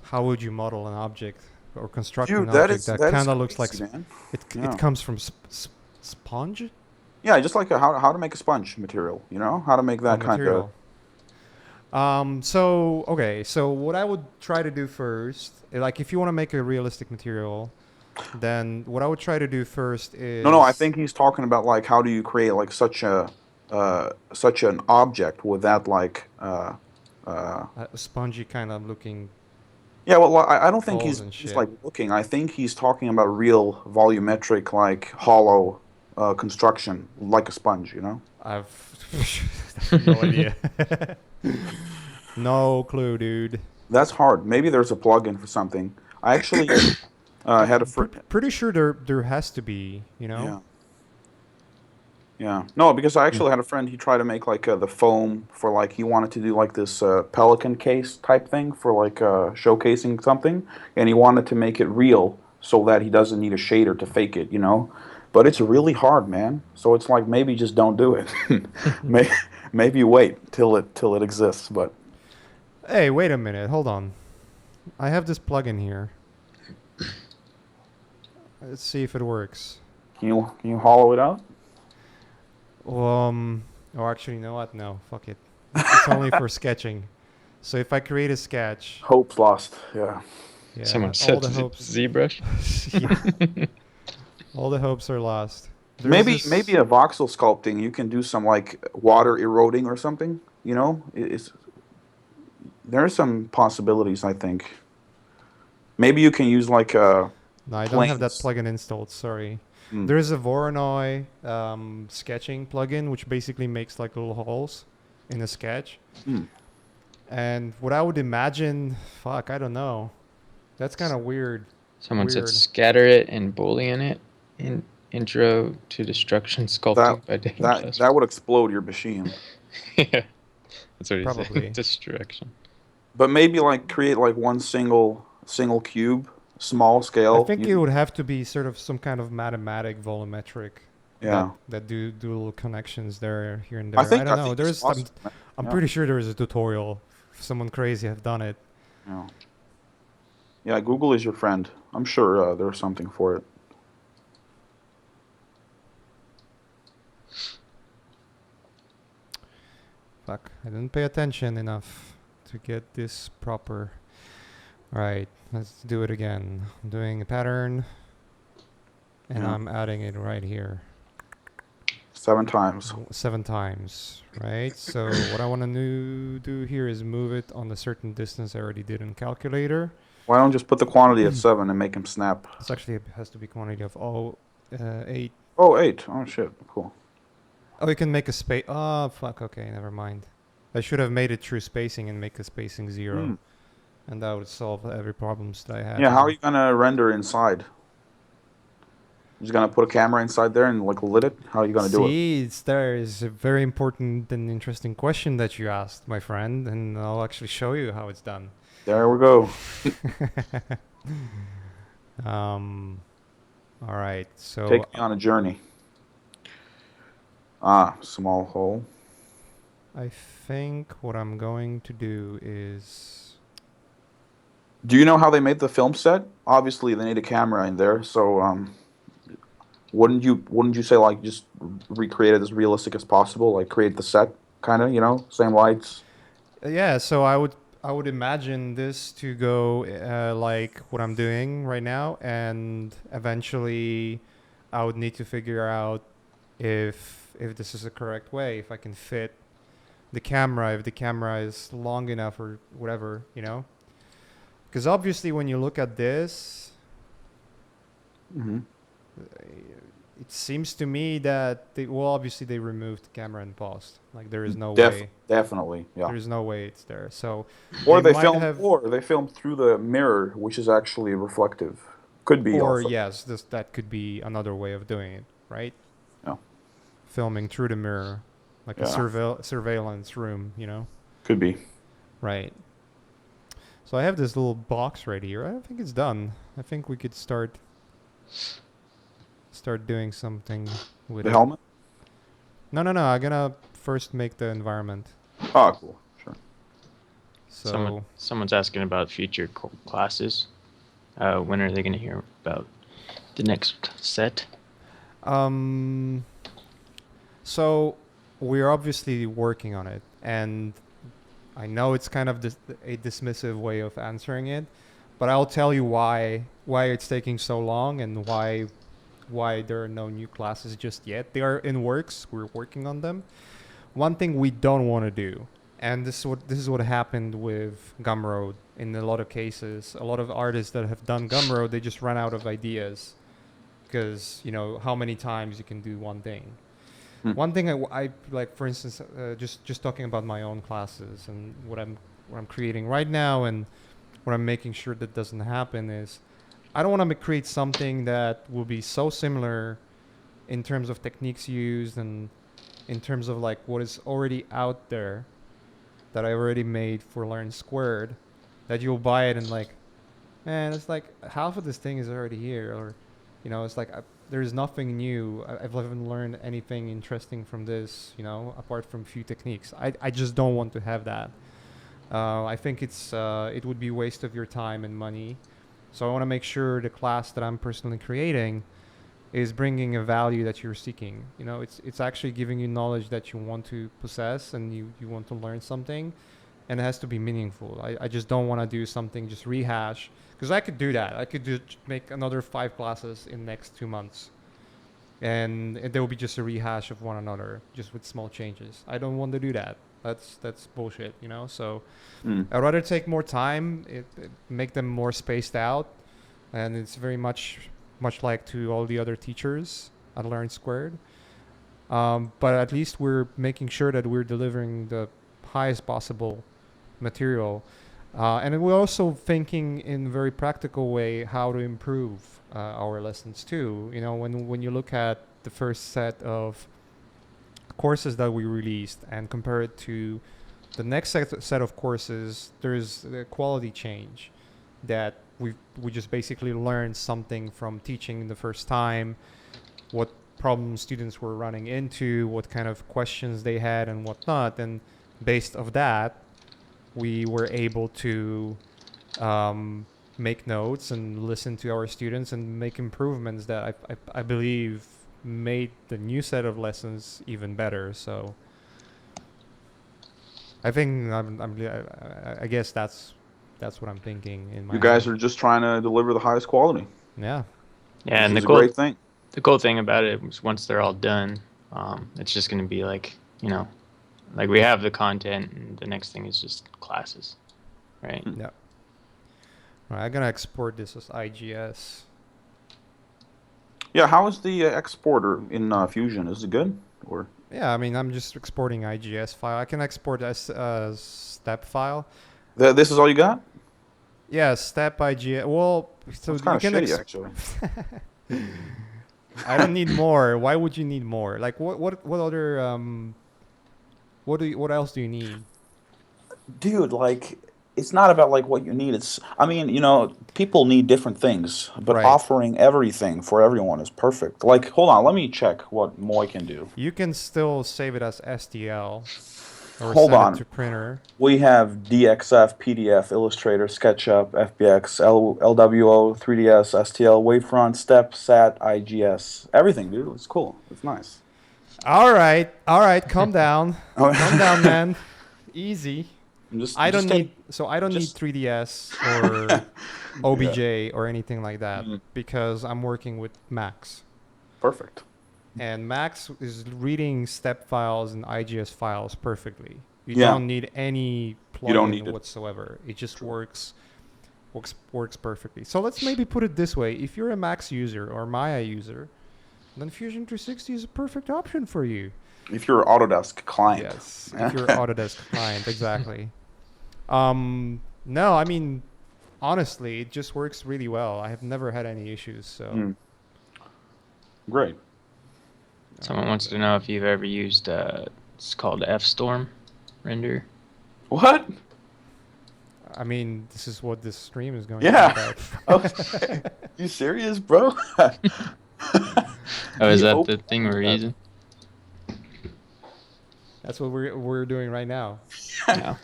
How would you model an object or construct an Dude, object that that is kind of looks like crazy, man. it Yeah. comes from sponge? Yeah, just like how to make a sponge material, you know? How to make Oh, that kind of. material. So okay, so what I would try to do first, like if you want to make a realistic material, then what I would try to do first No, I is think he's talking about like how do you create like such an object with that like uh a spongy kind of looking yeah, well, I don't think balls and he's shit. like looking. I think he's talking about real volumetric, like hollow construction, like a sponge. You know, I've no idea. No clue, dude. that's hard. Maybe there's a plugin for something. I actually had a friend. Pretty sure there has to be, you know. Yeah, yeah. No, because I actually had a friend. He tried to make like the foam for like he wanted to do like this pelican case type thing for like showcasing something, and he wanted to make it real so that he doesn't need a shader to fake it. You know, but it's really hard, man. So it's like maybe just don't do it. maybe maybe wait till it exists. But Hey, wait a minute. Hold on. I have this plugin here. Let's see if it works. can you hollow it out? Um. Oh, actually, you know what? No, fuck it. It's only for sketching. So if I create a sketch, Hope's lost. Yeah. yeah, Someone all said the hopes, ZBrush. yeah, all the hopes are lost. There's Maybe this. a voxel sculpting. You can do some like water eroding or something. You know, it's there are some possibilities. I think maybe you can use like No, I don't have that planes. plugin installed. Sorry. Mm. There is a Voronoi sketching plugin, which basically makes like little holes in a sketch. Mm. And what I would imagine, fuck, I don't know. That's kind of weird. Someone said Weird. scatter it and boolean it. Intro to destruction That sculpting by David that Kessler. that would explode your machine. Yeah, that's what he said. Probably. Destruction. But maybe like create like one single cube, small I scale. think it would have to be sort of some kind of mathematic volumetric Yeah, that do little connections there here and I there. I think don't I know. think it's There's possible. Man. I'm Yeah, pretty sure there is a tutorial. Someone crazy have done it. yeah, yeah. Google is your friend. I'm sure there's something for it. Fuck, I didn't pay attention enough to get this proper. Alright, let's do it again. I'm doing a pattern and Yeah, I'm adding it right here. 7 times. 7 times, right? So what I want to do here is move it on a certain distance I already did in calculator. Why don't just put the quantity at 7 and make them snap? This actually has to be quantity of 8. Oh, 8. Oh shit, cool. Oh, you can make a space. Oh, fuck. Okay, never mind. I should have made it through spacing and make the spacing 0. Hmm. And that would solve every problems that I had Yeah, how are here. you gonna render inside? You just gonna put a camera inside there and like lit it? How are you gonna do it? See, there is a very important and interesting question that you asked, my friend, and I'll actually show you how it's done. There we go. um, all right, so Take me on a journey. Ah, small hole. I think what I'm going to do is Do you know how they made the film set? Obviously, they need a camera in there, so wouldn't you say like just recreate it as realistic as possible, like create the set, kind of, same lights. yeah. So I would imagine this to go like what I'm doing right now, and eventually I would need to figure out if this is the correct way, if I can fit the camera, if the camera is long enough or whatever, you know. Because obviously, when you look at this, Hmm. it seems to me that obviously they removed the camera in post. Like there is no way, Definitely, yeah. there is no way it's there. So Or they they might filmed, have, or they filmed through the mirror, which is actually reflective. Could be or also. yes, that could be another way of doing it, right? Yeah, Filming through the mirror, like a yeah, surveillance room, you know? could be. Right. So I have this little box right here. I think it's done. I think we could start doing something with The it. helmet? No, no, no. I'm gonna first make the environment. Oh, cool. Sure. So Someone's asking about future classes. When are they going to hear about the next set? um so we're obviously working on it, and I know it's kind of a dismissive way of answering it, but I'll tell you why it's taking so long and why there are no new classes just yet. They are in works. We're working on them. One thing we don't want to do, and this is what happened with Gumroad in a lot of cases. A lot of artists that have done Gumroad, they just run out of ideas because how many times you can do one thing. Hmm. One thing I like, for instance, just talking about my own classes and what I'm creating right now, and what I'm making sure that doesn't happen is I don't want to create something that will be so similar in terms of techniques used and in terms of like what is already out there that I already made for Learn Squared, that you'll buy it and like, man, it's like half of this thing is already here, or it's like there's nothing new. I've haven't learned anything interesting from this, apart from few techniques. I just don't want to have that. I think it would be a waste of your time and money. So I want to make sure the class that I'm personally creating is bringing a value that you're seeking. It's actually giving you knowledge that you want to possess, and you want to learn something, and it has to be meaningful. I just don't want to do something just rehash, because I could do that. I could just make another 5 classes in the next 2 months, and there will be just a rehash of one another, just with small changes. I don't want to do that. That's bullshit, So Hmm. I'd rather take more time, make them more spaced out, and it's very much like to all the other teachers at Learn Squared. But at least we're making sure that we're delivering the highest possible material, and we're also thinking in a very practical way how to improve our lessons too. When you look at the first set of courses that we released and compare it to the next set of courses, there's a quality change that we just basically learned something from teaching the first time, what problems students were running into, what kind of questions they had and whatnot, and based of that, we were able to make notes and listen to our students and make improvements that I believe made the new set of lessons even better. So I think I guess that's what I'm thinking in my You guys head. are just trying to deliver the highest quality, Yeah. Yeah, which and is a great thing. the cool thing about it was once they're all done, it's just going to be like like we have the content, and the next thing is just classes, right? Yeah. All right, I'm gonna export this as IGS. Yeah, how is the exporter in Fusion? Is it good? Or Yeah, I mean, I'm just exporting IGS file. I can export as a step file. this is all you got? Yeah, step IGS. Well, so That's kind you of can shitty, actually. I don't need more. Why would you need more? Like what other what else do you need? Dude, like, it's not about like what you need. I mean, people need different things, but Right. offering everything for everyone is perfect. Like, hold on, let me check what Moy can do. You can still save it as STL or Hold send it on. to printer. We have DXF, PDF, Illustrator, SketchUp, FBX, LWO, 3DS, STL, Wavefront, Step, SAT, IGS. Everything, dude. It's cool. It's nice. All right. All right, calm down. Oh, Calm down, man. Easy. I don't just need take, so I don't need just 3DS or yeah. OBJ or anything like that Mm, because I'm working with Max. perfect. And Max is reading step files and IGS files perfectly. You Yeah, don't need any you don't plugin need it. whatsoever. It just True. works perfectly. So let's maybe put it this way: if you're a Max user or Maya user, then Fusion 360 is a perfect option for you. If you're an Autodesk client. Yes, if you're Autodesk client, exactly. No, I mean, honestly, it just works really well. I have never had any issues. So, Mm, great. Someone wants to know if you've ever used it's called F-Storm render. What? I mean, this is what this stream is going to be Yeah. about. Okay. You serious, bro? Oh, is You that the open thing we're that. using? That's what we're doing right now. No.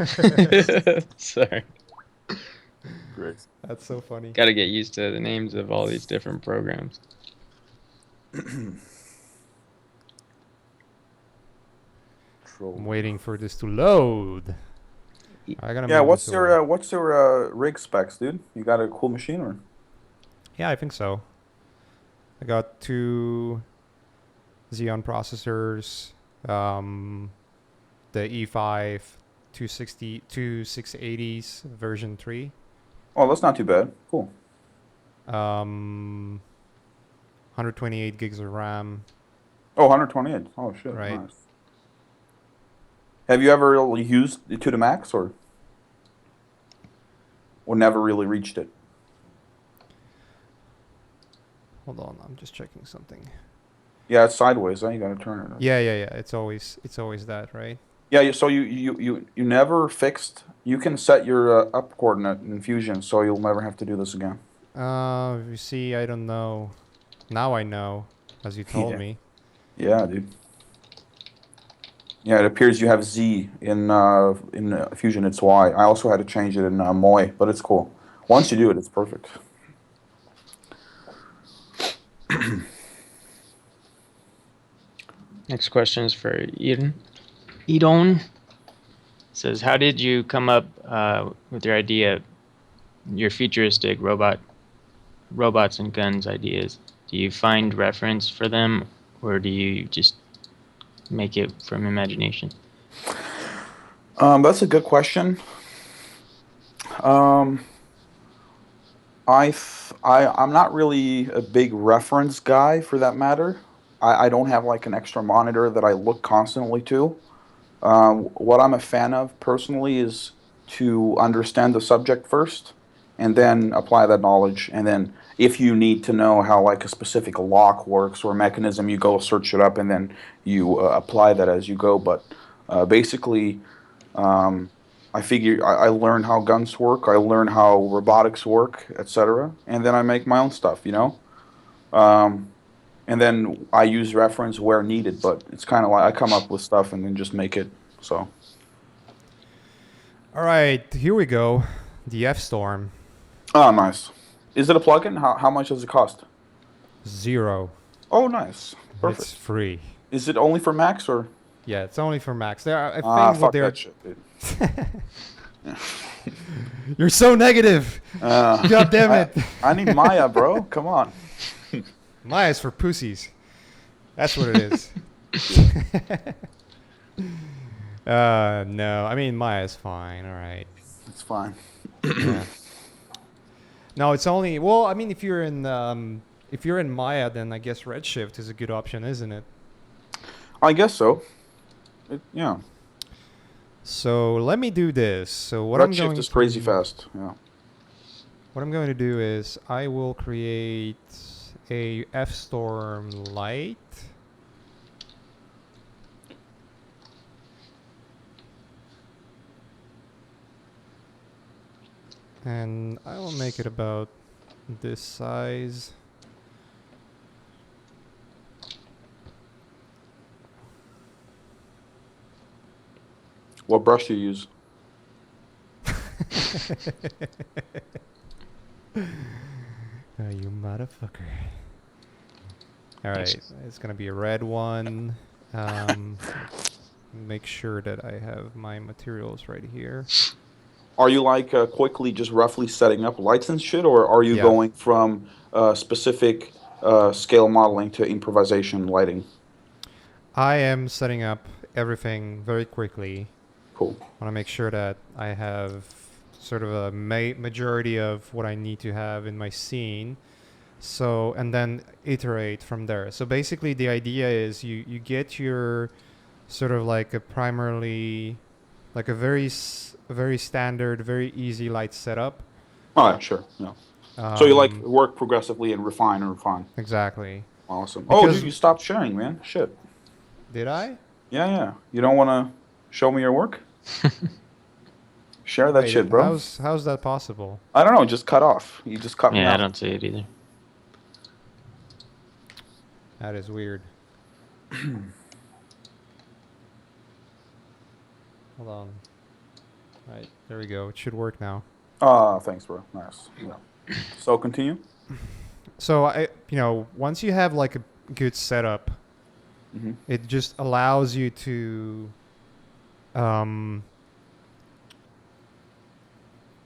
Sorry. Great. That's so funny. Got to get used to the names of all these different programs. I'm waiting for this to load. I gotta Yeah, move this over. what's your rig specs, dude? You got a cool machine or? Yeah, I think so. I got 2 Xeon processors, the E5 2680s version 3, Oh, that's not too bad. Cool. 128 gigs of RAM, Oh, 128. Oh shit, right? nice. Have you ever really used it to the max or never really reached it? Hold on, I'm just checking something. Yeah, it's sideways, huh? You gotta turn it. Yeah. It's always that, right? Yeah, so you never fixed. You can set your up coordinate in Fusion, so you'll never have to do this again. You see, I don't know. Now I know, as you told Yeah. me. Yeah, dude. Yeah, it appears you have Z in Fusion. It's Y. I also had to change it in Moi, but it's cool. Once you do it, it's perfect. Next question is for Eden. Edon says, how did you come up with your idea, your futuristic robots and guns ideas? Do you find reference for them, or do you just make it from imagination? That's a good question. Um, I'm not really a big reference guy for that matter. I don't have like an extra monitor that I look constantly to. What I'm a fan of personally is to understand the subject first and then apply that knowledge. And then if you need to know how like a specific lock works or mechanism, you go search it up and then you apply that as you go. But basically, um, I figure I learn how guns work, I learn how robotics work, etc. And then I make my own stuff, you know? Um, and then I use reference where needed, but it's kind of like I come up with stuff and then just make it. So, All right, here we go. The F Storm oh, nice. Is it a plugin? How much does it cost? 0. Oh, nice. It's Perfect. free. Is it only for Macs or? Yeah, it's only for Macs. I Ah, think what fuck they're. that shit, dude. You're so negative. God damn I it. I need Maya, bro. Come on. Maya's for pussies. That's what it is. No, I mean Maya's fine. All right. It's fine. Yeah. No, it's only. Well, I mean, if you're in Maya, then I guess Redshift is a good option, isn't it? I guess so. Yeah. So let me do this. So Redshift is crazy fast. Yeah. what I'm going to do is I will create a F-Storm Lite. And I will make it about this size. What brush do you use? You motherfucker. Alright, it's gonna be a red one. Make sure that I have my materials right here. Are you like quickly just roughly setting up lights and shit, or are you Yeah. going from specific scale modeling to improvisation lighting? I am setting up everything very quickly. Cool. I want to make sure that I have sort of a majority of what I need to have in my scene. So, and then iterate from there. So basically the idea is you get your sort of like a primarily, like a very standard, very easy light setup. All right, sure. Yeah. So you like Um, work progressively and refine and refine. exactly. Awesome. Oh, Because dude, you stopped sharing, man. Shit. did I? Yeah, yeah. You don't want to show me your work? Share that Wait, shit, bro. how's that possible? I don't know. Just cut off. You just cut me Yeah, I off. don't see it either. That is weird. Hold on. Right, there we go. It should work now. Thanks, bro. Nice. Yeah. So continue. So once you have like a good setup, Mm-hmm. it just allows you to um,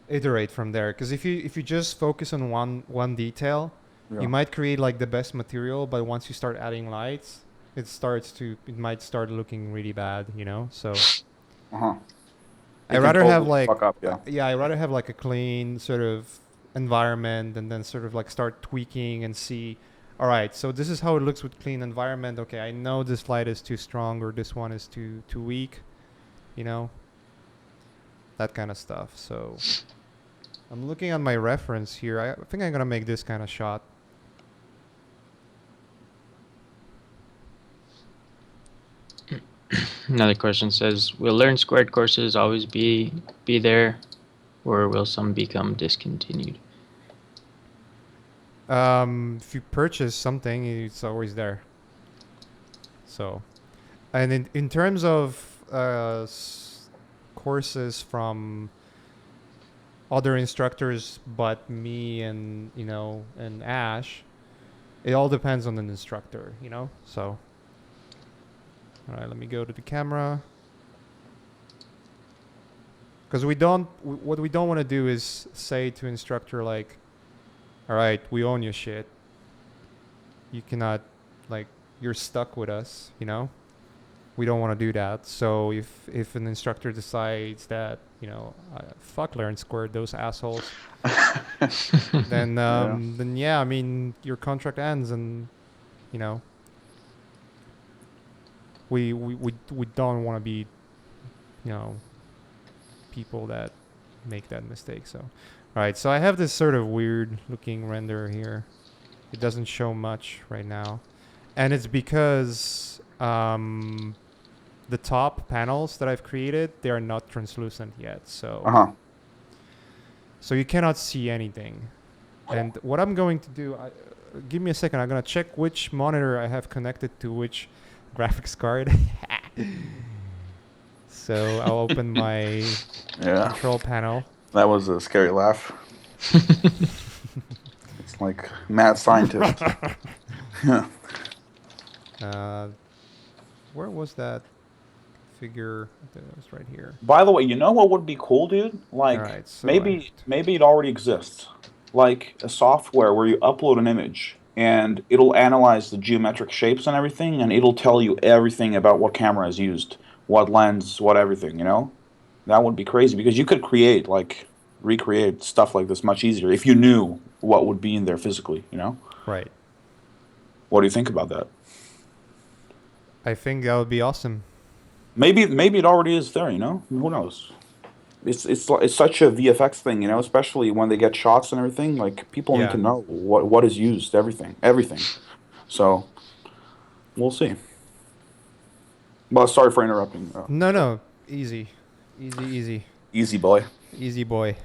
iterate from there. Because if you just focus on one detail, Yeah. you might create like the best material, but once you start adding lights, it might start looking really bad. So Uh-huh. I It can rather have totally like fuck up, yeah. I rather have like a clean sort of environment and then sort of like start tweaking and see. All right, so this is how it looks with clean environment. Okay, I know this light is too strong or this one is too weak. You know, that kind of stuff. So I'm looking at my reference here. I think I'm gonna make this kind of shot. Another question says, will learn squared courses always be there, or will some become discontinued? If you purchase something, it's always there. So, and in terms of courses from other instructors, but me and and Ash, it all depends on the instructor. So, all right, let me go to the camera. Because what we don't want to do is say to instructor like, all right, we own your shit. You cannot, like, you're stuck with us, We don't want to do that. So if an instructor decides that, fuck learn squared, those assholes, then Yeah. then yeah, I mean, your contract ends and, you know, we don't want to be, people that make that mistake. So, all right, so I have this sort of weird looking render here. It doesn't show much right now, and it's because the top panels that I've created, they are not translucent yet. So Uh-huh. so you cannot see anything. And what I'm going to do, give me a second. I'm gonna check which monitor I have connected to which graphics card. So I'll open my Yeah. control panel. That was a scary laugh. It's like mad scientist. Yeah. Where was that figure? It was right here. By the way, you know what would be cool, dude? Like Alright, so maybe it already exists. Like a software where you upload an image and it'll analyze the geometric shapes and everything, and it'll tell you everything about what camera is used, what lens, what everything. That would be crazy because you could recreate stuff like this much easier if you knew what would be in there physically. right. What do you think about that? I think that would be awesome. Maybe it already is there. Who knows? It's such a VFX thing, especially when they get shots and everything. Like people need Yeah. to know what is used, everything. So we'll see. Well, sorry for interrupting. No. Easy. Easy. Easy boy. Easy boy.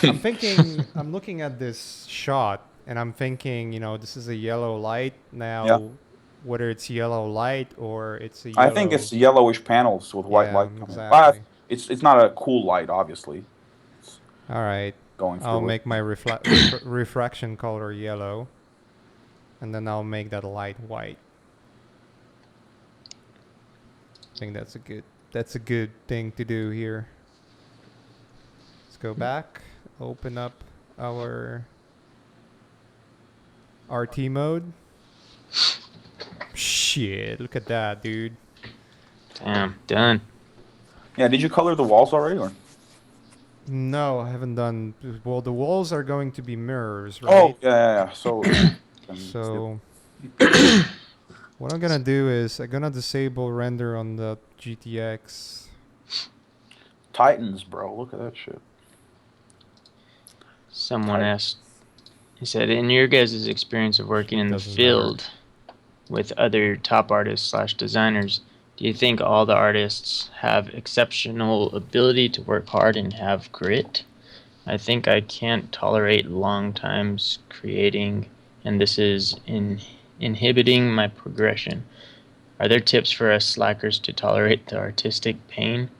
I'm looking at this shot and I'm thinking, this is a yellow light. Now, Yeah. whether it's yellow light or it's a I yellow. think it's yellowish panels with white Yeah, light coming. exactly. It's not a cool light, obviously. It's All right. going I'll through it. make my refraction color yellow. And then I'll make that light white. I think that's a good thing to do here. Let's go back, open up our RT mode. Shit, look at that, dude. Damn, done. Yeah, did you color the walls already? Or? No, I haven't done. Well, the walls are going to be mirrors, right? Oh, yeah. So, So what I'm gonna do is I'm gonna disable render on the GTX. Titans, bro. Look at that shit. Someone asked, he said, in your guys' experience of working in the Doesn't field with other top artists / designers, Do you think all the artists have exceptional ability to work hard and have grit? I think I can't tolerate long times creating, and this is inhibiting my progression. Are there tips for us slackers to tolerate the artistic pain?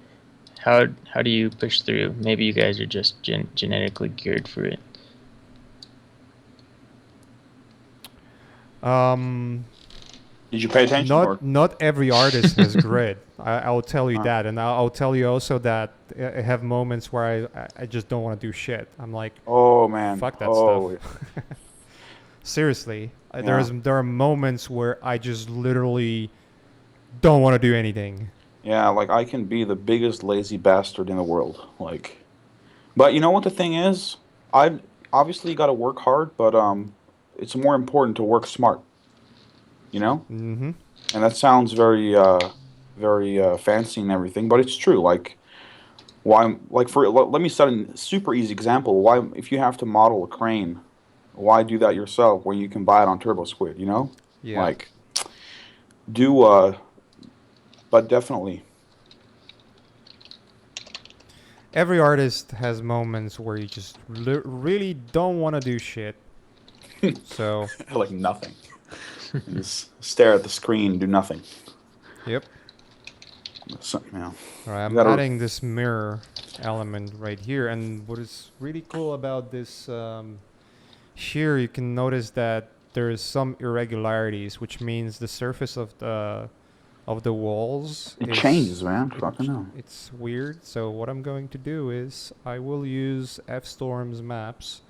How do you push through? Maybe you guys are just genetically geared for it. Um, Did you pay attention or? not every artist has grit. I'll tell you Uh, that, and I'll tell you also that I have moments where I just don't want to do shit. I'm like, oh man. fuck that stuff. Oh Seriously, yeah. there are moments where I just literally don't want to do anything. Yeah. Like I can be the biggest lazy bastard in the world. Like, but you know what the thing is? I obviously got to work hard, but it's more important to work smart. You know, Mm-hmm. and that sounds very fancy and everything, but it's true. Like why? Like let me set a super easy example. Why, if you have to model a crane, why do that yourself when you can buy it on TurboSquid? You know, Yeah. like do but definitely. Every artist has moments where you just really don't want to do shit. So, Like nothing. And just stare at the screen, do nothing. yep. So, yeah, All right, you I'm gotta. adding this mirror element right here, and what is really cool about this here, you can notice that there is some irregularities, which means the surface of the walls It is changes, man. Fucking hell. it's weird. So what I'm going to do is I will use FStorm's maps.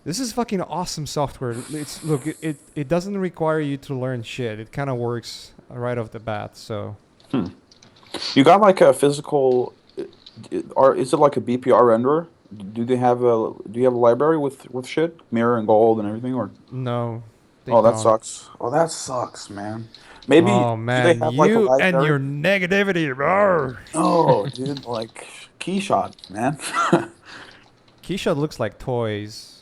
This is fucking awesome software. It's look, it doesn't require you to learn shit. It kind of works right off the bat. So Hmm. You got like a physical, or is it like a BPR renderer? Do they have a? Do you have a library with shit, mirror and gold and everything, or? no, they Oh, that don't. sucks. Oh, that sucks, man. Maybe Oh do they man, have like a you and library? your negativity. Rawr. No, dude, like Keyshot, man. Keisha looks like toys.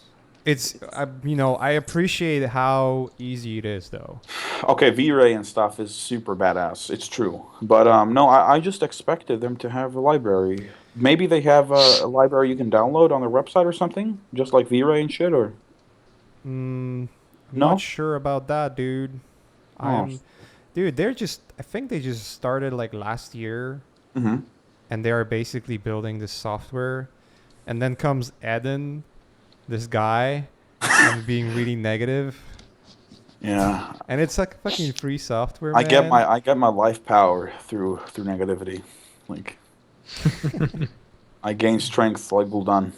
I appreciate how easy it is though. Okay, V-Ray and stuff is super badass. It's true, but no, I just expected them to have a library. Maybe they have a library you can download on their website or something, just like V-Ray and shit, or I'm not no? sure about that, dude. Oh, I'm, dude. They're just. I think they just started like last year, mm-hmm. and they are basically building this software. And then comes Eden, this guy, and being really negative. Yeah. And it's like fucking free software, man. I get my life power through negativity. Like I gain strength like Gul'dan,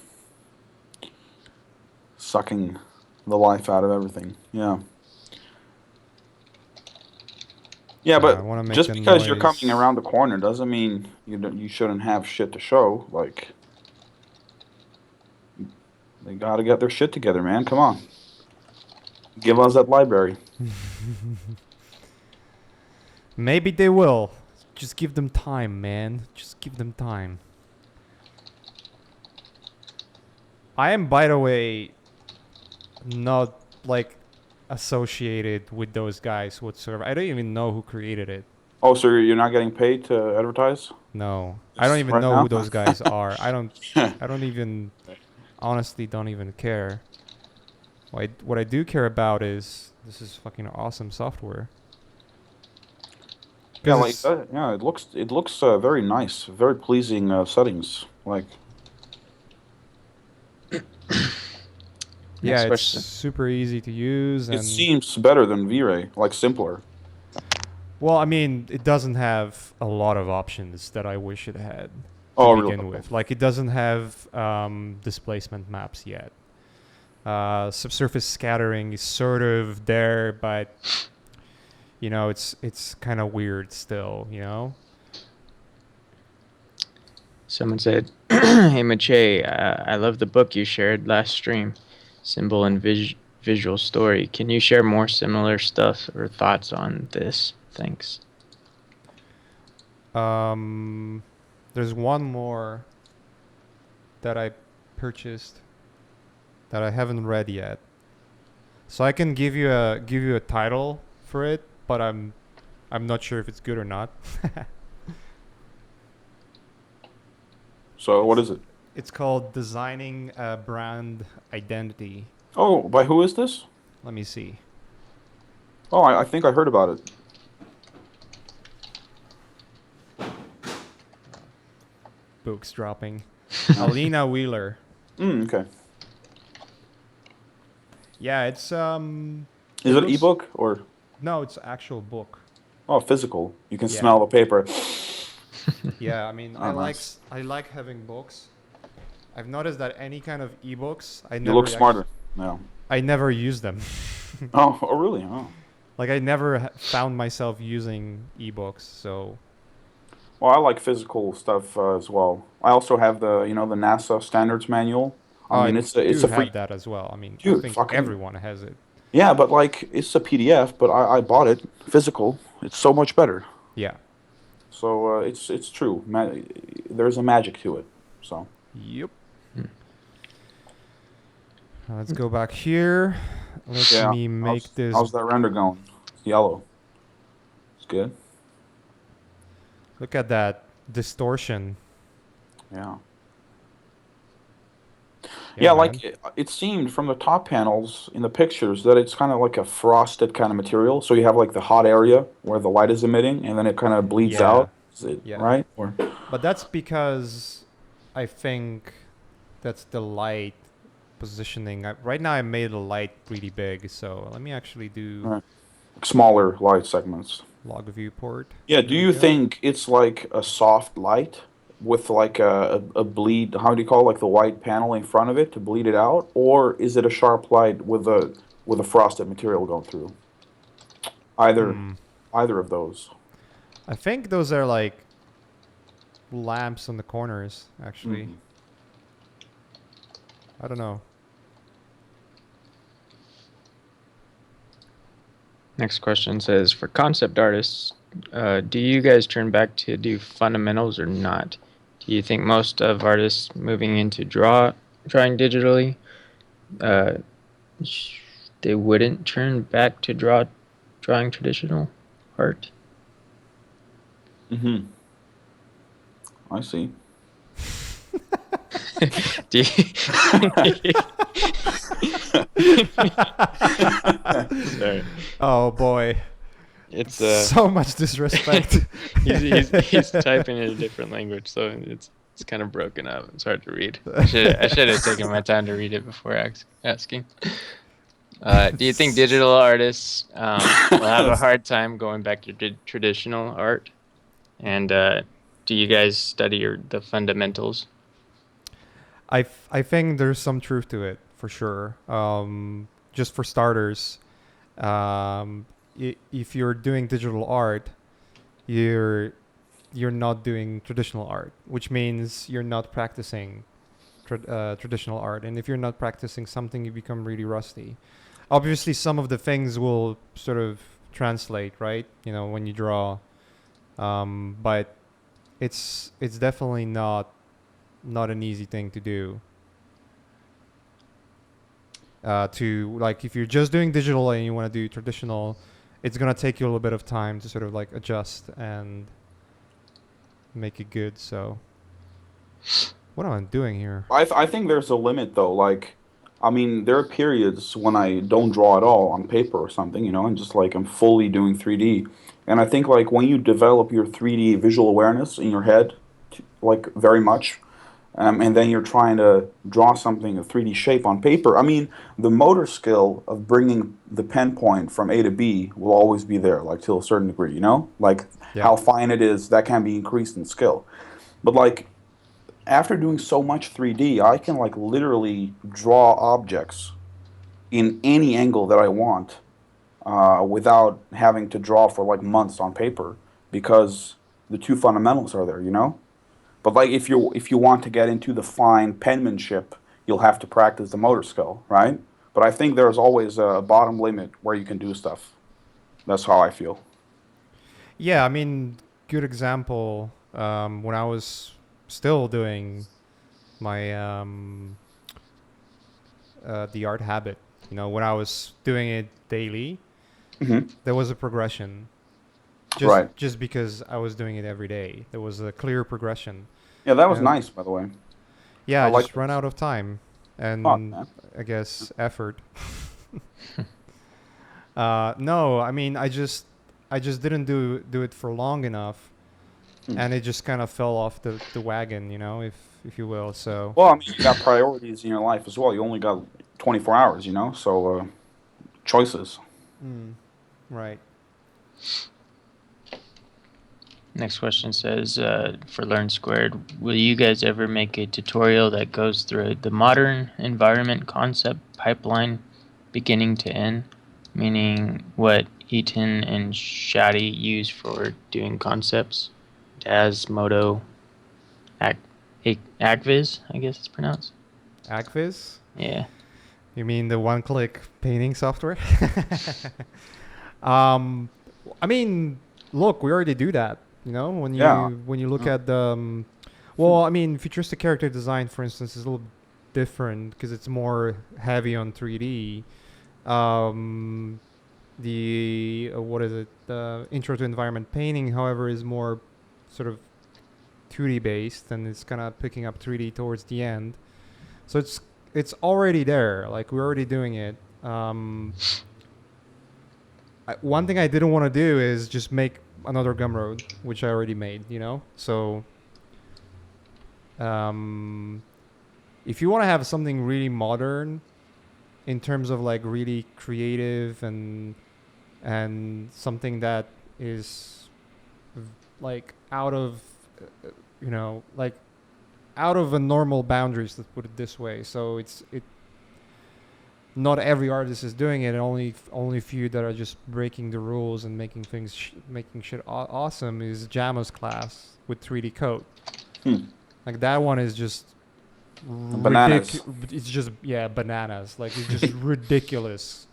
sucking the life out of everything. Yeah. Yeah, I but want to make just the because you're coming noise. around the corner doesn't mean you shouldn't have shit to show. Like they got to get their shit together, man. Come on. Give us that library. Maybe they will. Just give them time, man. Just give them time. I am, by the way, not like associated with those guys whatsoever. I don't even know who created it. Oh, so you're not getting paid to advertise No, I don't this even right know now? who those guys are. I don't even honestly don't even care. What I do care about is this is fucking awesome software. Yeah, Because like it's that. Yeah, it looks very nice, very pleasing settings. Like yeah, Next it's question. super easy to use it and seems better than V-Ray, like simpler. well, I mean, it doesn't have a lot of options that I wish it had to Oh, really? begin Okay. with. Like it doesn't have displacement maps yet. Subsurface scattering is sort of there, but it's kind of weird still. Someone said, "Hey Maciej, I love the book you shared last stream, Symbol and Visual Story. Can you share more similar stuff or thoughts on this? Thanks." Um, there's one more that I purchased that I haven't read yet. So I can give you a title for it, but I'm not sure if it's good or not. So what is it? It's called Designing a Brand Identity. Oh, by who is this? Let me see. Oh, I think I heard about it. Books dropping. Alina Wheeler. Okay. Yeah, it's Is it looks ebook or no, it's actual book. physical? You can Yeah. smell the paper. Yeah, I mean, Oh, nice. I like having books. I've noticed that any kind of ebooks, You look smarter. Yeah. I never use them. Oh, really? Oh. Like I never found myself using ebooks, so Well, I like physical stuff as well. I also have the NASA standards manual. I I mean, it's do a free have that as well. I mean, I dude. think Fucking everyone has it. yeah, but like it's a PDF. But I bought it physical. It's so much better. Yeah. So it's true. There's a magic to it. So Yep. Let's go back here. Let yeah, me make this. how's that render going? It's yellow. It's good. Look at that distortion. Yeah. Yeah, Yeah, man. like it seemed from the top panels in the pictures that it's kind of like a frosted kind of material. So you have like the hot area where the light is emitting, and then it kind of bleeds Yeah. out. Is it Yeah. right? Or But that's because I think that's the light positioning. Right now I made the light really big, so let me actually do right. Smaller light segments. log viewport. Yeah. Do There we you go. think it's like a soft light with like a bleed? How do you call it? Like the white panel in front of it to bleed it out, or is it a sharp light with a frosted material going through? Either Hmm. either of those. I think those are like lamps on the corners, actually. Hmm. I don't know. Next question says, for concept artists, do you guys turn back to do fundamentals or not? Do you think most of artists moving into drawing digitally, uh, they wouldn't turn back to drawing traditional art? Hmm. I see. Do you Sorry. Oh boy. It's So much disrespect. he's typing in a different language, so it's kind of broken up. It's hard to read. I should have taken my time to read it before asking. Do you think digital artists will have a hard time going back to traditional art? And do you guys study the fundamentals? I think there's some truth to it for sure. Just for starters, if you're doing digital art, you're you're not doing traditional art, which means you're not practicing traditional art. And if you're not practicing something, you become really rusty. Obviously, some of the things will sort of translate, right? You know, when you draw, but it's definitely not an easy thing to do. To like, if you're just doing digital and you want to do traditional, it's gonna take you a little bit of time to sort of like adjust and make it good. So, what am I doing here? I think there's a limit though. Like, I mean, there are periods when I don't draw at all on paper or something, and just like I'm fully doing 3D. And I think like when you develop your 3D visual awareness in your head, like very much, and then you're trying to draw something a 3D shape on paper. I mean, the motor skill of bringing the pen point from A to B will always be there, like to a certain degree, Like Yeah. how fine it is, that can be increased in skill. But like after doing so much 3D, I can like literally draw objects in any angle that I want without having to draw for like months on paper because the two fundamentals are there. But like if you want to get into the fine penmanship, you'll have to practice the motor skill, right? But I think there's always a bottom limit where you can do stuff. That's how I feel. Yeah, I mean, good example. When I was still doing my the art habit, when I was doing it daily, Hmm. there was a progression. just Right. just because I was doing it every day. There was a clear progression. Yeah, that was And nice, by the way. yeah, I I like just run this. out of time Fuck, and man. I guess effort. No, I mean I just didn't do it for long enough, Hmm. and it just kind of fell off the wagon, if you will. So, Well, I mean, you got priorities in your life as well. You only got 24 hours, so choices. mm, right. Next question says, for Learn Squared, will you guys ever make a tutorial that goes through the modern environment concept pipeline beginning to end? Meaning what Eaton and Shadi use for doing concepts? DAS, Modo, Agviz, I guess it's pronounced. Agviz? Yeah. You mean the one-click painting software? um, I mean, look, we already do that. When Yeah. you look Oh. at the, well, I mean, futuristic character design, for instance, is a little different because it's more heavy on 3D. Um, the what is it? The intro to environment painting, however, is more sort of 2D based, and it's kind of picking up 3D towards the end. So it's already there. Like we're already doing it. One thing I didn't want to do is just make another Gumroad, which I already made. So um, if you want to have something really modern in terms of like really creative and something that is like like out of a normal boundaries, let's put it this way. So it not every artist is doing it, and only few that are just breaking the rules and making shit awesome is Jama's class with 3D code. Hmm. Like that one is just Bananas. It's just, yeah, bananas. Like it's just ridiculous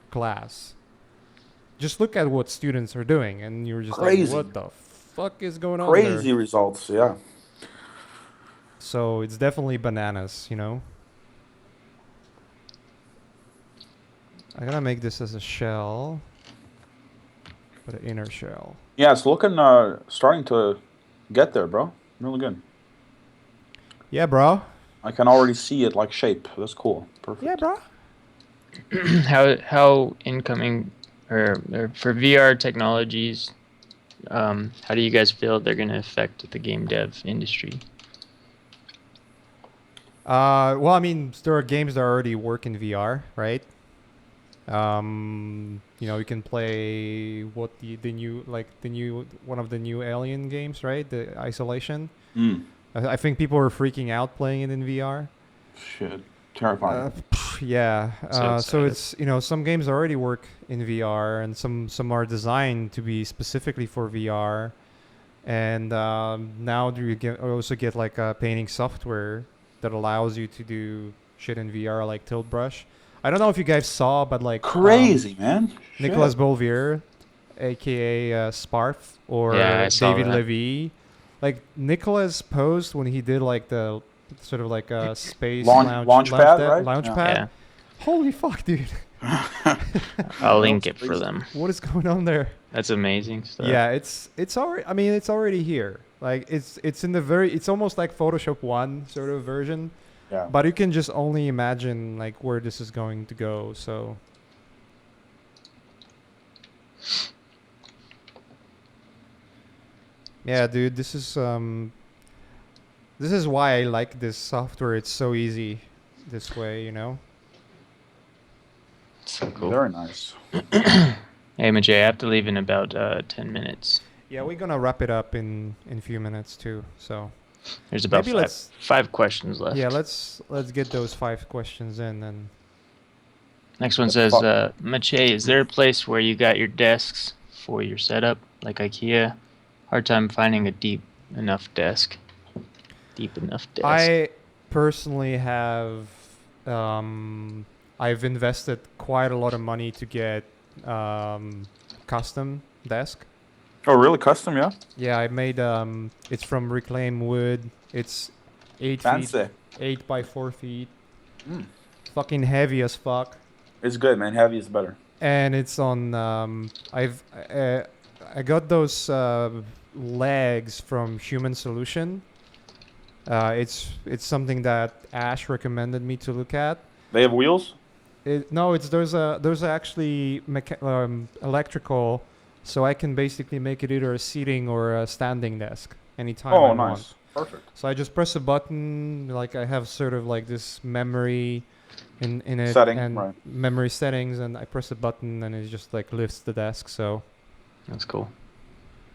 class. Just look at what students are doing, and you're just like, Crazy. what the fuck is going on there? Crazy results. Yeah. So it's definitely bananas. I gotta make this as a shell, but an inner shell. Yeah, it's looking starting to get there, bro. Really good. Yeah, bro. I can already see it like shape. That's cool. Yeah, Perfect. bro. how incoming or for VR technologies, how do you guys feel they're going to affect the game dev industry? Well, I mean, there are games that already work in VR, right? You can play what the new like the new one of the new Alien games, right? The Isolation. Mm. I think people are freaking out playing it in VR. Shit. Terrifying. Yeah. So So excited. it's some games already work in VR, and some are designed to be specifically for VR. And now also get like a painting software that allows you to do shit in VR, like Tilt Brush. I don't know if you guys saw, but like Crazy, man. Nicolas Shit. Bolvier, aka Sparf, Yeah, I or saw David that. Levy. Like Nicolas posed when he did like the sort of like a space Launchpad, right? lounge Yeah. pad. Yeah, Holy fuck, dude! I'll That link was it for crazy. them. What is going on there? That's amazing stuff. Yeah, it's already. I mean, it's already here. Like it's in the It's almost like Photoshop 1 sort of version, Yeah. but you can just only imagine like where this is going to go. So. Yeah, dude, this is why I like this software. It's so easy this way. So cool. Very nice. Hey, Maciej, I have to leave in about 10 minutes. Yeah, we're gonna wrap it up in a few minutes too. So There's about maybe five questions left. yeah, let's get those 5 questions in and Next one The says, fuck? Maciej, is there a place where you got your desks for your setup, like IKEA? Hard time finding a deep enough desk. I personally have I've invested quite a lot of money to get custom desk. Oh, really? Custom, yeah? Yeah, I made it's from Reclaim Wood. It's 8 feet, Fancy. 8 by 4 feet. Mm. Fucking heavy as fuck. It's good, man. Heavy is better. And it's on I got those legs from Human Solution. It's something that Ash recommended me to look at. They have wheels? No, it's there's actually electrical, so I can basically make it either a seating or a standing desk anytime I Oh, want. nice. Perfect. So I just press a button, like I have sort of like this memory in it Setting, and right. memory settings, and I press a button and it just like lifts the desk. So That's cool.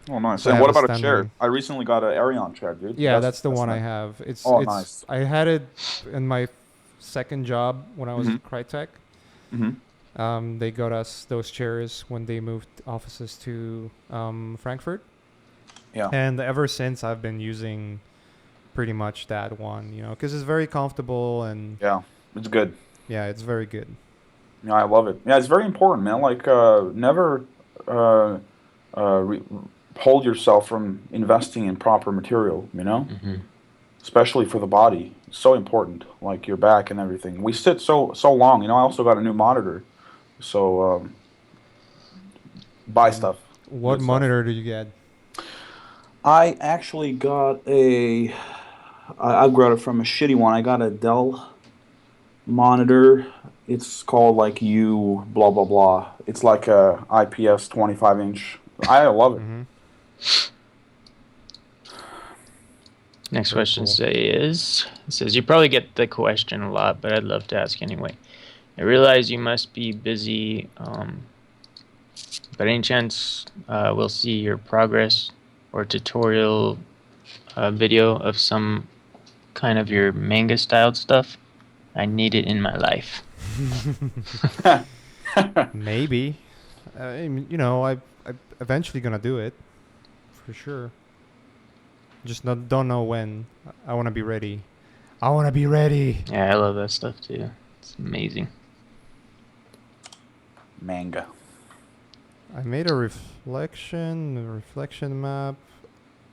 Oh, nice. so I And have what a about a chair? standing. I recently got an Arion chair, dude. Yeah, that's the one I nice. have. It's Oh, it's nice. I had it in my second job when I was Mm-hmm. at Crytek. Mm-hmm. They got us those chairs when they moved offices to Frankfurt, Yeah. and ever since I've been using pretty much that one, because it's very comfortable and Yeah. It's good. yeah, it's very good. Yeah, I love it. Yeah, it's very important, man. Like, never uh, re hold yourself from investing in proper material, Hmm. especially for the body. It's so important, like your back and everything. We sit so long. I also got a new monitor, so buy Um, stuff, what good stuff. monitor do you get? I actually got I got it from a shitty one. I got a Dell monitor. It's called like U blah blah blah. It's like a IPS 25-inch. I love it. Mm-hmm. Next Very question cool. says you probably get the question a lot, but I'd love to ask anyway. I realize you must be busy, but any chance we'll see your progress or tutorial video of some kind of your manga styled stuff? I need it in my life. Maybe. I eventually gonna do it for sure. Just don't know when. I want to be ready. I want to be ready. Yeah, I love that stuff too. It's amazing. Manga. I made a reflection map,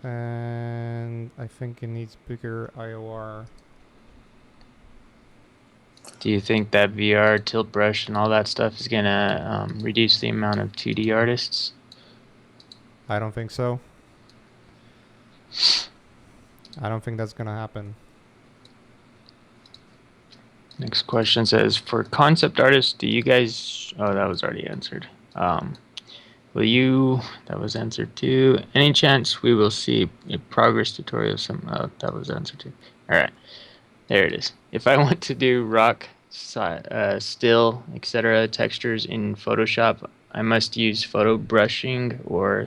and I think it needs bigger IOR. Do you think that VR, tilt brush, and all that stuff is gonna reduce the amount of 2D artists? I don't think so. I don't think that's gonna happen. Next question says, for concept artists, do you guys... Oh, that was already answered. Will you... That was answered too. Any chance we will see a progress tutorial? Oh, that was answered too. All right. There it is. If I want to do rock, still, etc. textures in Photoshop, I must use photo brushing, or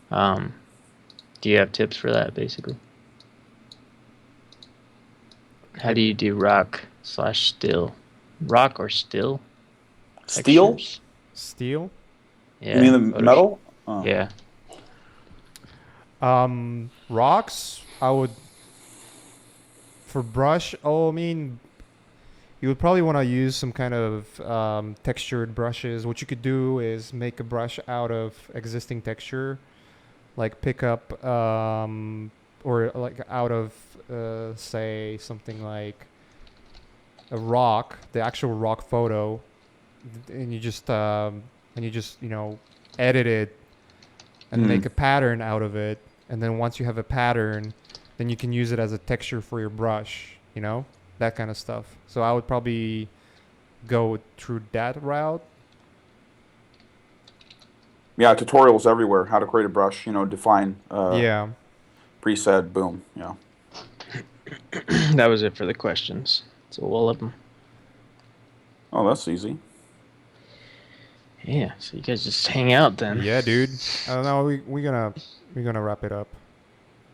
do you have tips for that, basically? How do you do rock/still? Rock or still? Steel? Textures? Steel. Yeah. You mean the Photoshop. metal? Oh. Yeah. Rocks. I would for brush. Oh, I mean, you would probably want to use some kind of textured brushes. What you could do is make a brush out of existing texture, like pick up or like out of say something like a rock, the actual rock photo, and you just edit it and make a pattern out of it, and then once you have a pattern, then you can use it as a texture for your brush, that kind of stuff. So I would probably go through that route. Yeah, tutorials everywhere. How to create a brush, define Yeah. preset, boom. Yeah. That was it for the questions. So all of them. Oh, that's easy. Yeah, so you guys just hang out then. Yeah, dude. I don't know. We're gonna wrap it up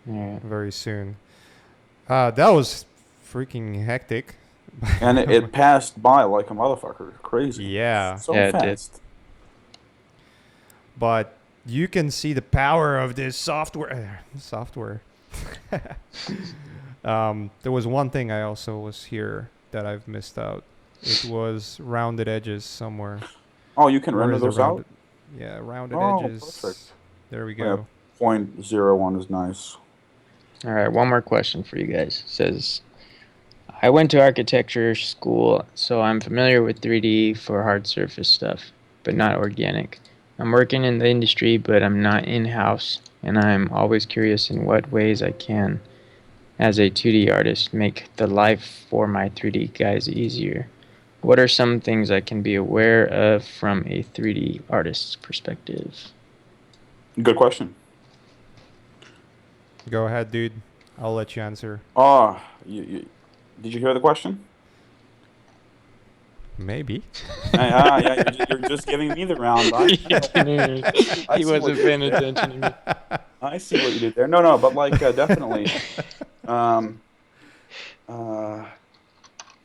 Yeah. very soon. That was freaking hectic. And it passed by like a motherfucker. Crazy. Yeah. So Yeah, it did. fast. But you can see the power of this software. Software. There was one thing I also was here that I've missed out. It was rounded edges somewhere. Oh, you can Where render is the those out? Yeah, rounded Oh, edges. perfect. There we Yeah. go. 0.01 is nice. All right, one more question for you guys. It says, I went to architecture school, so I'm familiar with 3D for hard surface stuff, but not organic. I'm working in the industry, but I'm not in-house, and I'm always curious in what ways I can, as a 2D artist, make the life for my 3D guys easier. What are some things I can be aware of from a 3D artist's perspective? Good question. Go ahead, dude. I'll let you answer. Oh, did you hear the question? Maybe. Yeah, you're just giving me the round. He didn't. I He see what wasn't you paying did there. attention to me. I see what you did there. No, but like definitely. Um, uh,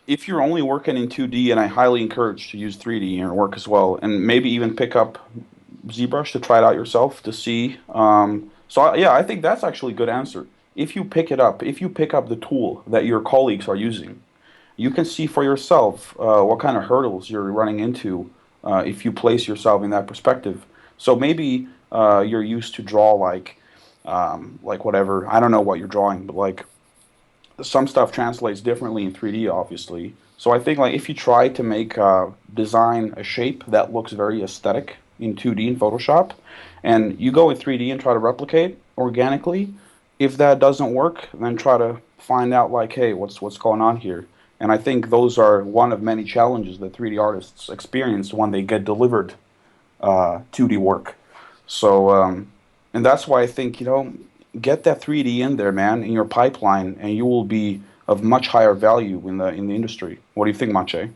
if you're only working in 2D, and I highly encourage to use 3D in your work as well, and maybe even pick up ZBrush to try it out yourself to see. Yeah, I think that's actually a good answer. If you pick it up, if you pick up the tool that your colleagues are using, you can see for yourself what kind of hurdles you're running into if you place yourself in that perspective. So maybe you're used to draw like whatever. I don't know what you're drawing, but like some stuff translates differently in 3D, obviously. So I think like if you try to make design a shape that looks very aesthetic in 2D in Photoshop, and you go in 3D and try to replicate organically, if that doesn't work, then try to find out like, hey, what's going on here? And I think those are one of many challenges that 3D artists experience when they get delivered 2D work. So, and that's why I think, get that 3D in there, man, in your pipeline, and you will be of much higher value in the industry. What do you think, Maciej?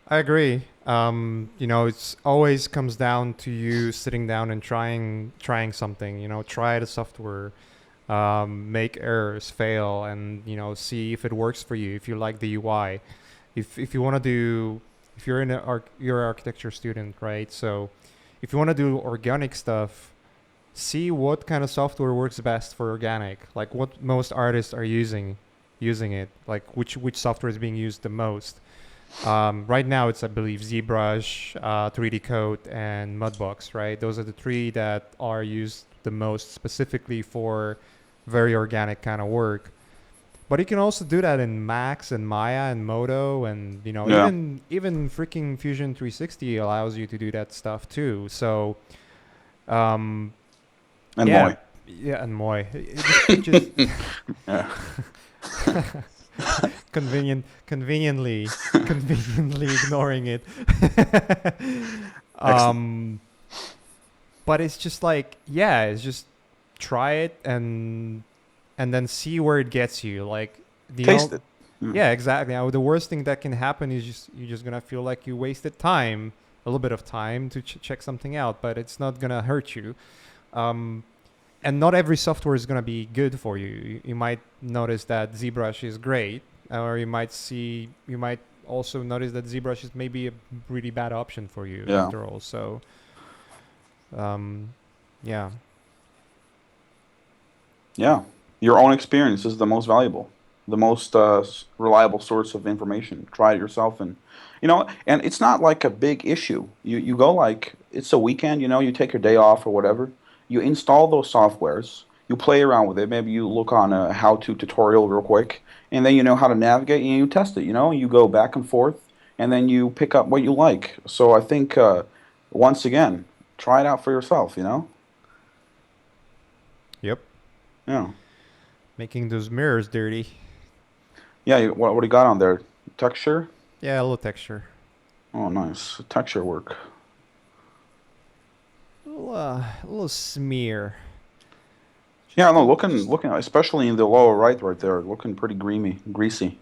I agree. It's always comes down to you sitting down and trying something. Try the software, make errors, fail, and see if it works for you. If you like the UI, if you want to do, if you're you're an architecture student, right? So if you want to do organic stuff, see what kind of software works best for organic. Like what most artists are using it. Like which software is being used the most. Right now, it's I believe ZBrush, 3D Code, and Mudbox. Right, those are the three that are used the most specifically for very organic kind of work. But you can also do that in Max and Maya and Modo, and Yeah, even freaking Fusion 360 allows you to do that stuff too. So um, and yeah, Moy. yeah, and Moy. It just Yeah, conveniently ignoring it. excellent. um, but it's just like, yeah, it's just try it and then see where it gets you. Like, Taste it. Yeah, yeah, exactly. The worst thing that can happen is you're just gonna feel like you wasted time, a little bit of time to check something out, but it's not gonna hurt you. Um, and not every software is going to be good for you. You might notice that ZBrush is great, or you might also notice that ZBrush is maybe a really bad option for you yeah, after all. So, um, yeah, yeah. Your own experience is the most valuable, the most reliable source of information. Try it yourself, and and it's not like a big issue. You go like it's a weekend. You take your day off or whatever. You install those softwares. You play around with it. Maybe you look on a how-to tutorial real quick, and then you know how to navigate, and you test it. You go back and forth, and then you pick up what you like. So I think once again, try it out for yourself. yep, Yeah, making those mirrors dirty. yeah. What do you got on there? Texture. Yeah, a little texture, Oh, nice. Texture work. a little smear. Yeah, no, Just looking, especially in the lower right there, looking pretty greasy.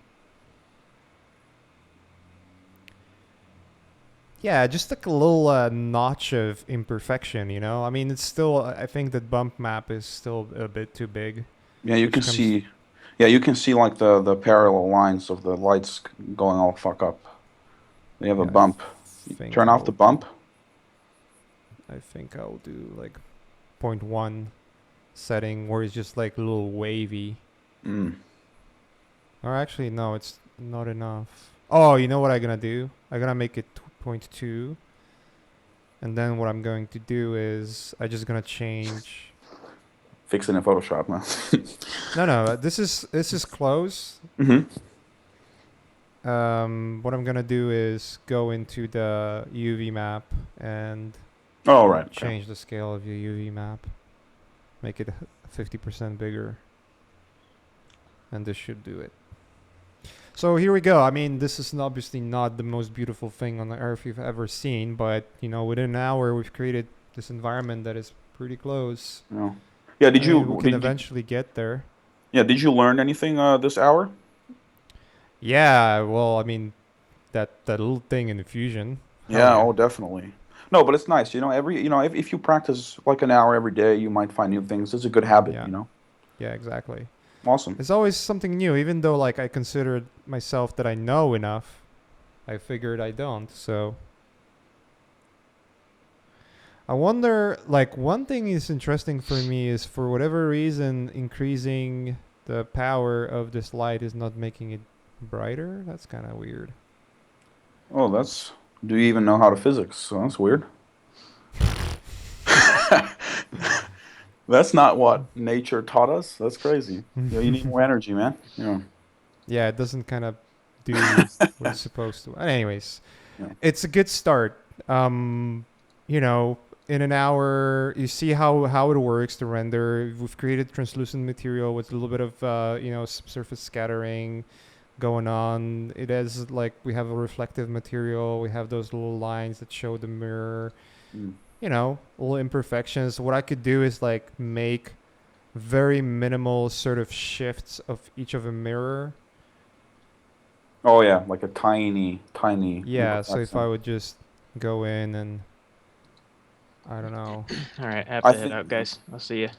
yeah, just like a little notch of imperfection. I mean, it's still. I think that bump map is still a bit too big, Yeah, you can which comes. see, yeah, you can see like the parallel lines of the lights going all fuck up. They have a Yeah, bump. think Turn off the I'll bump. I think I'll do like point 0.1 setting where it's just like a little wavy. Mm. Or actually, no, it's not enough. Oh, you know what I'm gonna do? I'm gonna make it point 0.2, and then what I'm going to do is I'm just gonna change. Fix it in Photoshop now. No, no, this is close. Hmm. What I'm gonna do is go into the UV map and Oh, right. Okay. Change the scale of your UV map, make it 50% bigger, and this should do it. So here we go. I mean, this is obviously not the most beautiful thing on the earth you've ever seen, but within an hour we've created this environment that is pretty close. Yeah. Yeah. I mean, we can eventually get there. Yeah. Did you learn anything this hour? Yeah, well, I mean, that little thing in the fusion. Hell Yeah. yeah. Oh, definitely. No, but it's nice. If you practice like an hour every day, you might find new things. It's a good habit. Yeah. Yeah, exactly. Awesome. It's always something new, even though like I considered myself that I know enough. I figured I don't. So I wonder, like, one thing is interesting for me is for whatever reason, increasing the power of this light is not making it brighter. That's kind of weird. Oh, that's. Do you even know how to physics? So that's weird. That's not what nature taught us. That's crazy. Yeah, you need more energy, man. Yeah. Yeah, it doesn't kind of do what it's supposed to. Anyways, Yeah. it's a good start. Um, you know, in an hour, you see how it works to render. We've created translucent material with a little bit of subsurface scattering going on. It has like we have a reflective material. We have those little lines that show the mirror. Mm. Little imperfections. What I could do is like make very minimal sort of shifts of each of a mirror. Oh yeah, like a tiny, tiny Yeah, so if I imperfection. would just go in and I don't know, All right, I have I to head think. out, guys. I'll see you.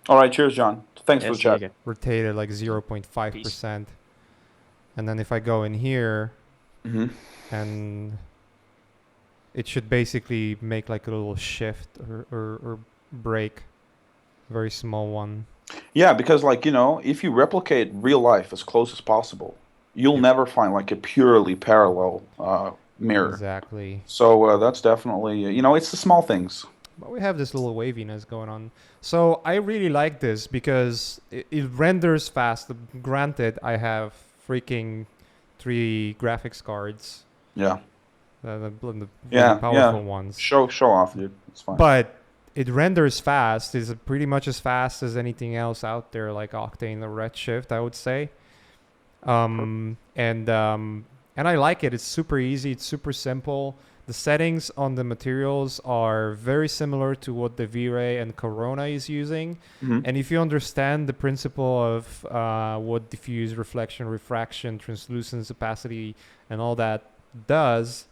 All right. Cheers, John. Thanks Yeah, for the see you chat. again. rotate it like Peace. 0.5%, and then if I go in here Hmm. and it should basically make like a little shift or break, very small one. Yeah, because if you replicate real life as close as possible, you'll Yep, never find like a purely parallel mirror. exactly. So that's definitely it's the small things. But we have this little waviness going on. So I really like this because it renders fast. Granted, I have freaking 3 graphics cards, Yeah. the really Yeah. Yeah. powerful ones. Show off, dude. It's fine. But it renders fast. Is pretty much as fast as anything else out there, like Octane or Redshift, I would say. Per- And I like it. It's super easy. It's super simple. The settings on the materials are very similar to what the V-Ray and Corona is using. mhm. And if you understand the principle of what diffuse, reflection, refraction, translucence, opacity, and all that does,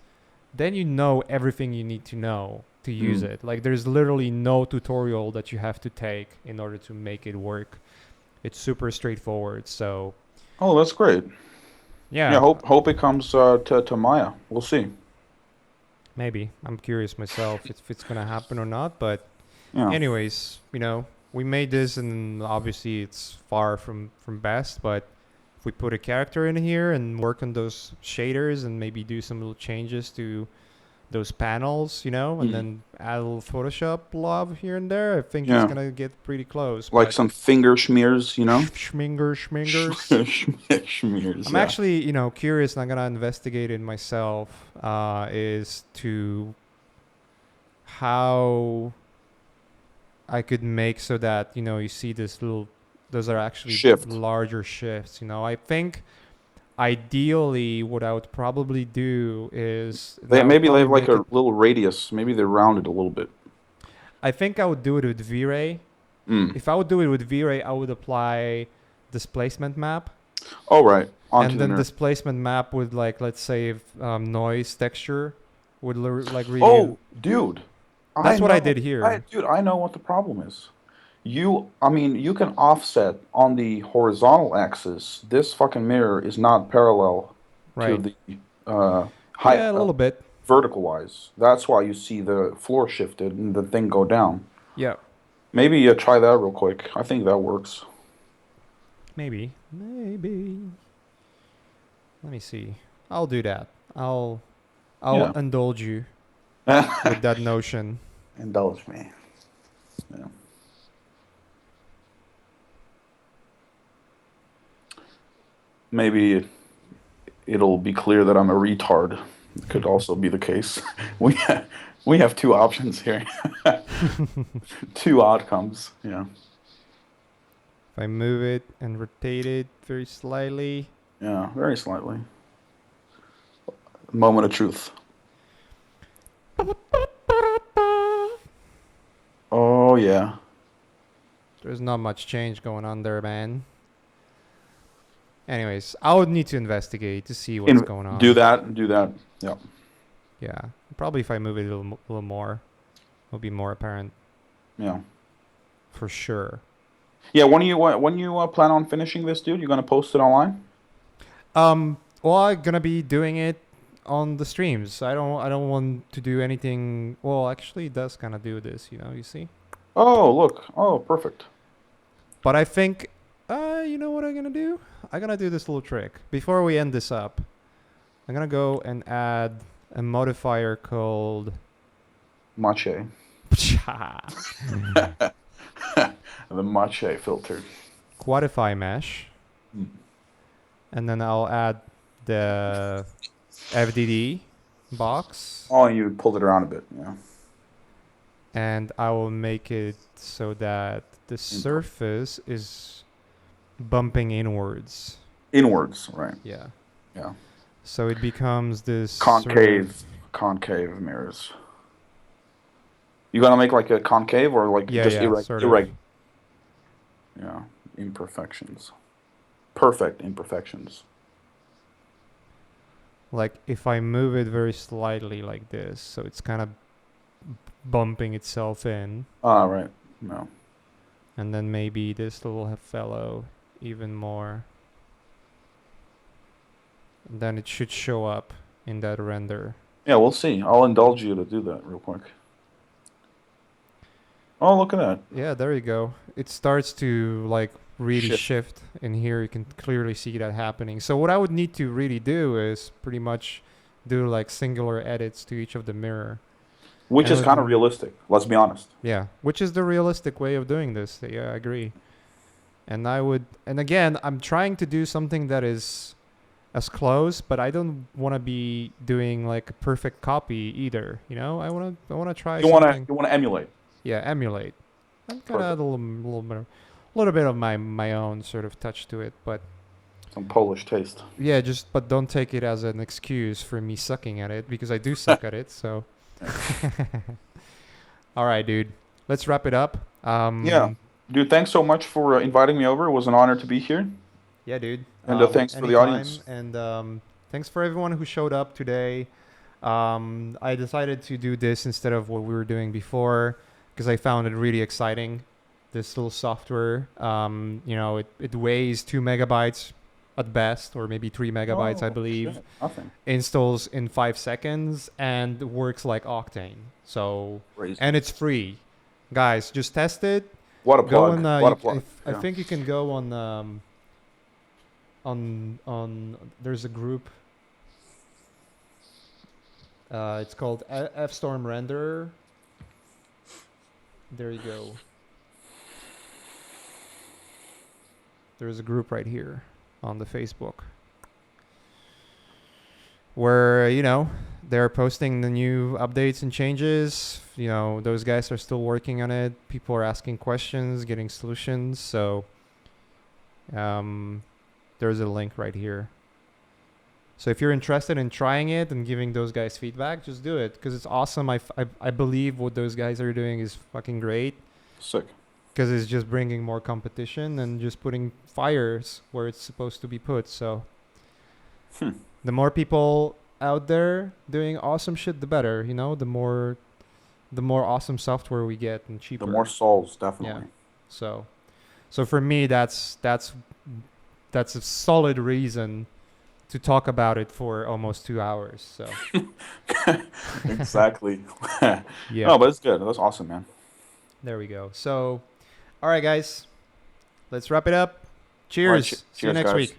then you know everything you need to know to use Mm. it. Like there's literally no tutorial that you have to take in order to make it work. It's super straightforward. So Oh, that's great. Yeah. yeah, Hope it comes to Maya. We'll see. maybe. I'm curious myself if it's gonna happen or not. But Yeah. anyways, we made this, and obviously it's far from best. But if we put a character in here and work on those shaders and maybe do some little changes to those panels, and Mm. then add a little Photoshop love here and there, I think it's Yeah. gonna get pretty close. Like But some finger schmears. schmingers. Schmears. I'm Yeah. actually, curious, and I'm gonna investigate it myself. Is to how I could make so that you see this little. Those are actually Shift. larger shifts. I think ideally, what I would probably do is, and They I would maybe they probably have like make a it. little radius. Maybe they round it a little bit. I think I would do it with V-Ray. Mm. If I would do it with V-Ray, I would apply displacement map, Oh, right. Onto and the then mirror. displacement map with like let's say noise texture would like really. Oh, dude. I That's what I know. did here. I know what the problem is. I mean, you can offset on the horizontal axis. This fucking mirror is not parallel to Right. the uh, high Yeah, a little bit. vertical wise. That's why you see the floor shifted and the thing go down. Yeah. Maybe try that real quick. I think that works. Maybe. Maybe. Let me see. I'll do that. I'll Yeah. indulge you with that notion. Indulge me. Yeah. Maybe it'll be clear that I'm a retard Could also be the case. We we have two options here, two outcomes. Yeah, If I move it and rotate it very slightly. yeah, very slightly. Moment of truth. Oh yeah. There's not much change going on there, man. Anyways, I would need to investigate to see what's going Do on. that. Do that. Yeah. Yeah, probably if I move it a little more, it'll be more apparent Yeah. for sure. Yeah. When you plan on finishing this, dude? You're gonna post it online? Well, I'm gonna be doing it on the streams. I don't want to do anything. Well, actually, it does kind of do this, you see. Oh, look. Oh, perfect. But I think, you know what I'm gonna do? I'm gonna do this little trick before we end this up. I'm gonna go and add a modifier called Mache. The Mache filter. Quadify Mesh, Mm. and then I'll add the FDD box, Oh, you pulled it around a bit. Yeah. and I will make it so that the surface is bumping inwards. Inwards, right? Yeah. Yeah. So it becomes this Concave mirrors. You gonna make like a concave or like Yeah, just yeah, sort of. irregular? Yeah. Imperfections. Perfect imperfections. Like if I move it very slightly like this, so it's kind of bumping itself in, Ah, right. No. and then maybe this little fellow even more. And then it should show up in that render. Yeah, we'll see. I'll indulge you to do that real quick. Oh, look at that. Yeah, there you go. It starts to like really Shift. shift in here. You can clearly see that happening. So what I would need to really do is pretty much do like singular edits to each of the mirror. Which And is it kind of would- realistic. Let's be honest. Yeah, which is the realistic way of doing this. Yeah, I agree. And again, I'm trying to do something that is as close, but I don't want to be doing like a perfect copy either. I want to try You wanna something. you wanna emulate. Yeah, emulate. I'm gonna add a little bit of my own sort of touch to it, but Some Polish taste. yeah, but don't take it as an excuse for me sucking at it because I do suck at it. So, all right, dude, let's wrap it up. Yeah. Dude, thanks so much for inviting me over. It was an honor to be here. Yeah, dude. And thanks for the Anytime. audience. And thanks for everyone who showed up today. I decided to do this instead of what we were doing before because I found it really exciting. This little software, it weighs 2 megabytes at best, or maybe 3 megabytes, I Oh, believe. shit. Nothing. Installs in 5 seconds and works like Octane. So, Crazy. and it's free. Guys, just test it. What a Go plug. on. What a plug. I Yeah. think you can go on. There's a group. It's called F-Storm Renderer. There you go. There's a group right here on the Facebook where they're posting the new updates and changes. Those guys are still working on it. People are asking questions, getting solutions. So there's a link right here. So if you're interested in trying it and giving those guys feedback, just do it because it's awesome. I believe what those guys are doing is fucking great Sick. because it's just bringing more competition and just putting fires where it's supposed to be put. So the more people out there doing awesome shit, the better. The more awesome software we get and cheaper. The more souls, Yeah. definitely. So for me, that's a solid reason to talk about it for almost 2 hours. So Exactly. yeah, No, but it's good. That's awesome, man. there we go. So, all right, guys, let's wrap it up. All right, Cheers. See you cheers, next guys. week.